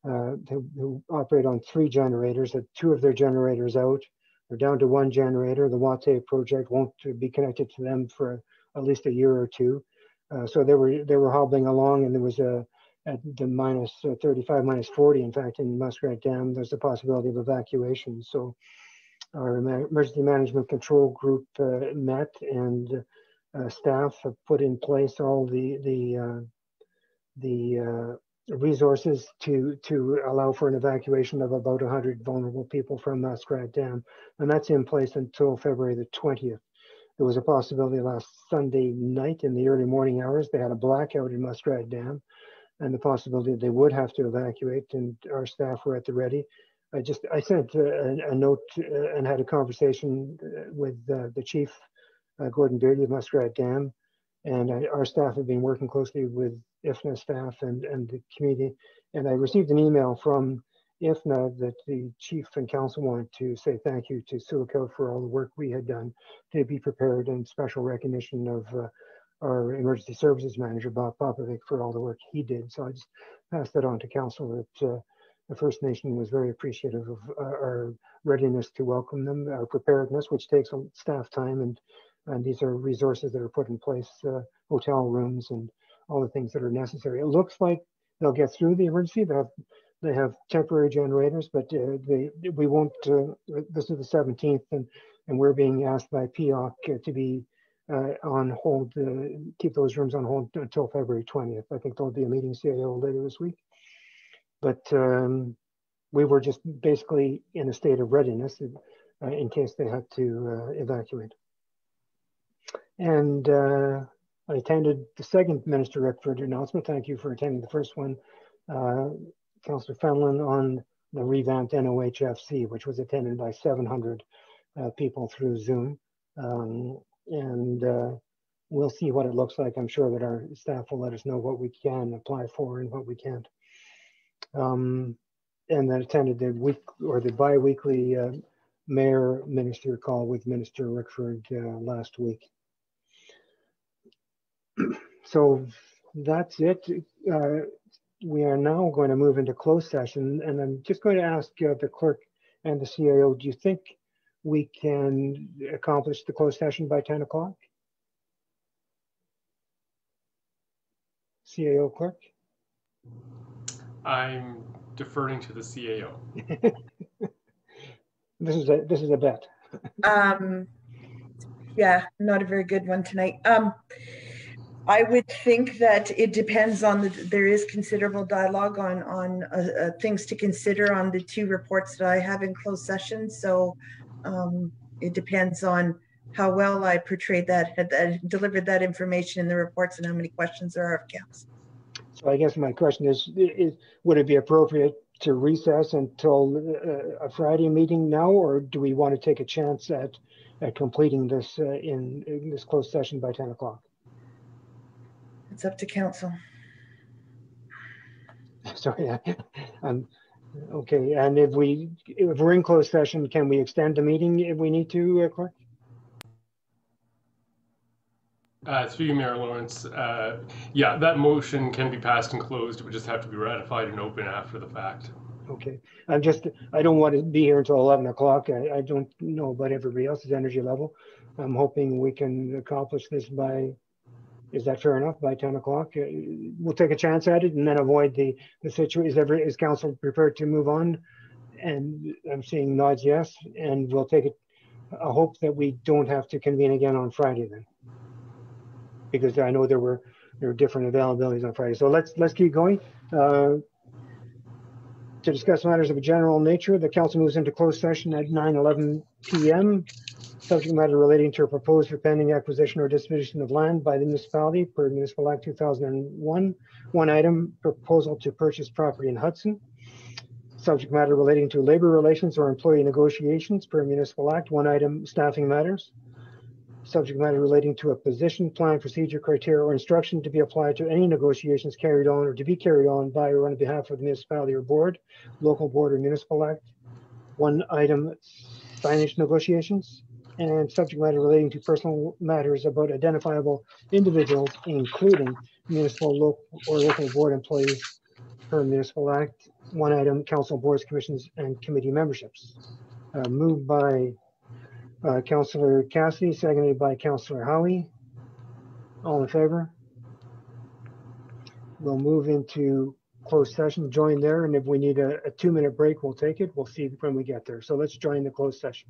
who operate on 3 generators, had 2 of their generators out. They're down to 1 generator. The Wate project won't be connected to them for at least a year or 2. So they were hobbling along, and there was at the minus 35, minus 40, in fact, in Muskrat Dam, there's a possibility of evacuation. So our emergency management control group met, and staff have put in place all the resources to allow for an evacuation of about 100 vulnerable people from Muskrat Dam, and that's in place until February the 20th. There was a possibility last Sunday night in the early morning hours. They had a blackout in Muskrat Dam, and the possibility that they would have to evacuate, and our staff were at the ready. I sent a note and had a conversation with the chief, Gordon Beardy of Muskrat Dam, and our staff have been working closely with IFNA staff and the community. And I received an email from IFNA that the chief and council wanted to say thank you to Sioux Lookout for all the work we had done to be prepared, and special recognition of our emergency services manager, Bob Popovic, for all the work he did. So I just passed that on to council that the First Nation was very appreciative of our readiness to welcome them, our preparedness, which takes staff time, and these are resources that are put in place, hotel rooms and all the things that are necessary. It looks like they'll get through the emergency. They have temporary generators, but we won't, this is the 17th, and we're being asked by POC to be on hold, keep those rooms on hold until February 20th. I think there'll be a meeting CAO later this week. But we were just basically in a state of readiness in case they had to evacuate. And I attended the second Minister Rickford announcement. Thank you for attending the first one, Councillor Fenlon, on the revamped NOHFC, which was attended by 700 people through Zoom. And we'll see what it looks like. I'm sure that our staff will let us know what we can apply for and what we can't. And then attended the week or the bi-weekly mayor minister call with Minister Rickford last week. So that's it. We are now going to move into closed session, and I'm just going to ask the clerk and the CAO, do you think we can accomplish the closed session by 10 o'clock? CAO clerk? I'm deferring to the CAO. This is a bet. Yeah, not a very good one tonight. I would think that it depends on there is considerable dialogue on things to consider on the 2 reports that I have in closed session. So it depends on how well I portrayed delivered that information in the reports, and how many questions there are of council. So I guess my question is would it be appropriate to recess until a Friday meeting now, or do we want to take a chance at completing this in this closed session by 10 o'clock? It's up to council. Sorry, okay. And if we're in closed session, can we extend the meeting if we need to, clerk? Through you, Mayor Lawrence. Yeah, that motion can be passed and closed. It would just have to be ratified and open after the fact. Okay. I don't want to be here until 11 o'clock. I don't know about everybody else's energy level. I'm hoping we can accomplish this by, is that fair enough, by 10 o'clock? We'll take a chance at it and then avoid the situation. Is council prepared to move on? And I'm seeing nods yes, and we'll take it. I hope that we don't have to convene again on Friday then, because I know there were different availabilities on Friday. So let's keep going. To discuss matters of a general nature, the council moves into closed session at 9:11 p.m. Subject matter relating to a proposed or pending acquisition or disposition of land by the municipality per Municipal Act 2001. One item, proposal to purchase property in Hudson. Subject matter relating to labor relations or employee negotiations per Municipal Act. One item, staffing matters. Subject matter relating to a position, plan, procedure, criteria, or instruction to be applied to any negotiations carried on or to be carried on by or on behalf of the municipality or board, local board or municipal act. One item, signage negotiations. And subject matter relating to personal matters about identifiable individuals, including municipal or local board employees per municipal act. One item, council, boards, commissions, and committee memberships. Moved by Councillor Cassidy, seconded by Councillor Howie. All in favor? We'll move into closed session, join there, and if we need a 2-minute break, we'll take it. We'll see when we get there. So let's join the closed session.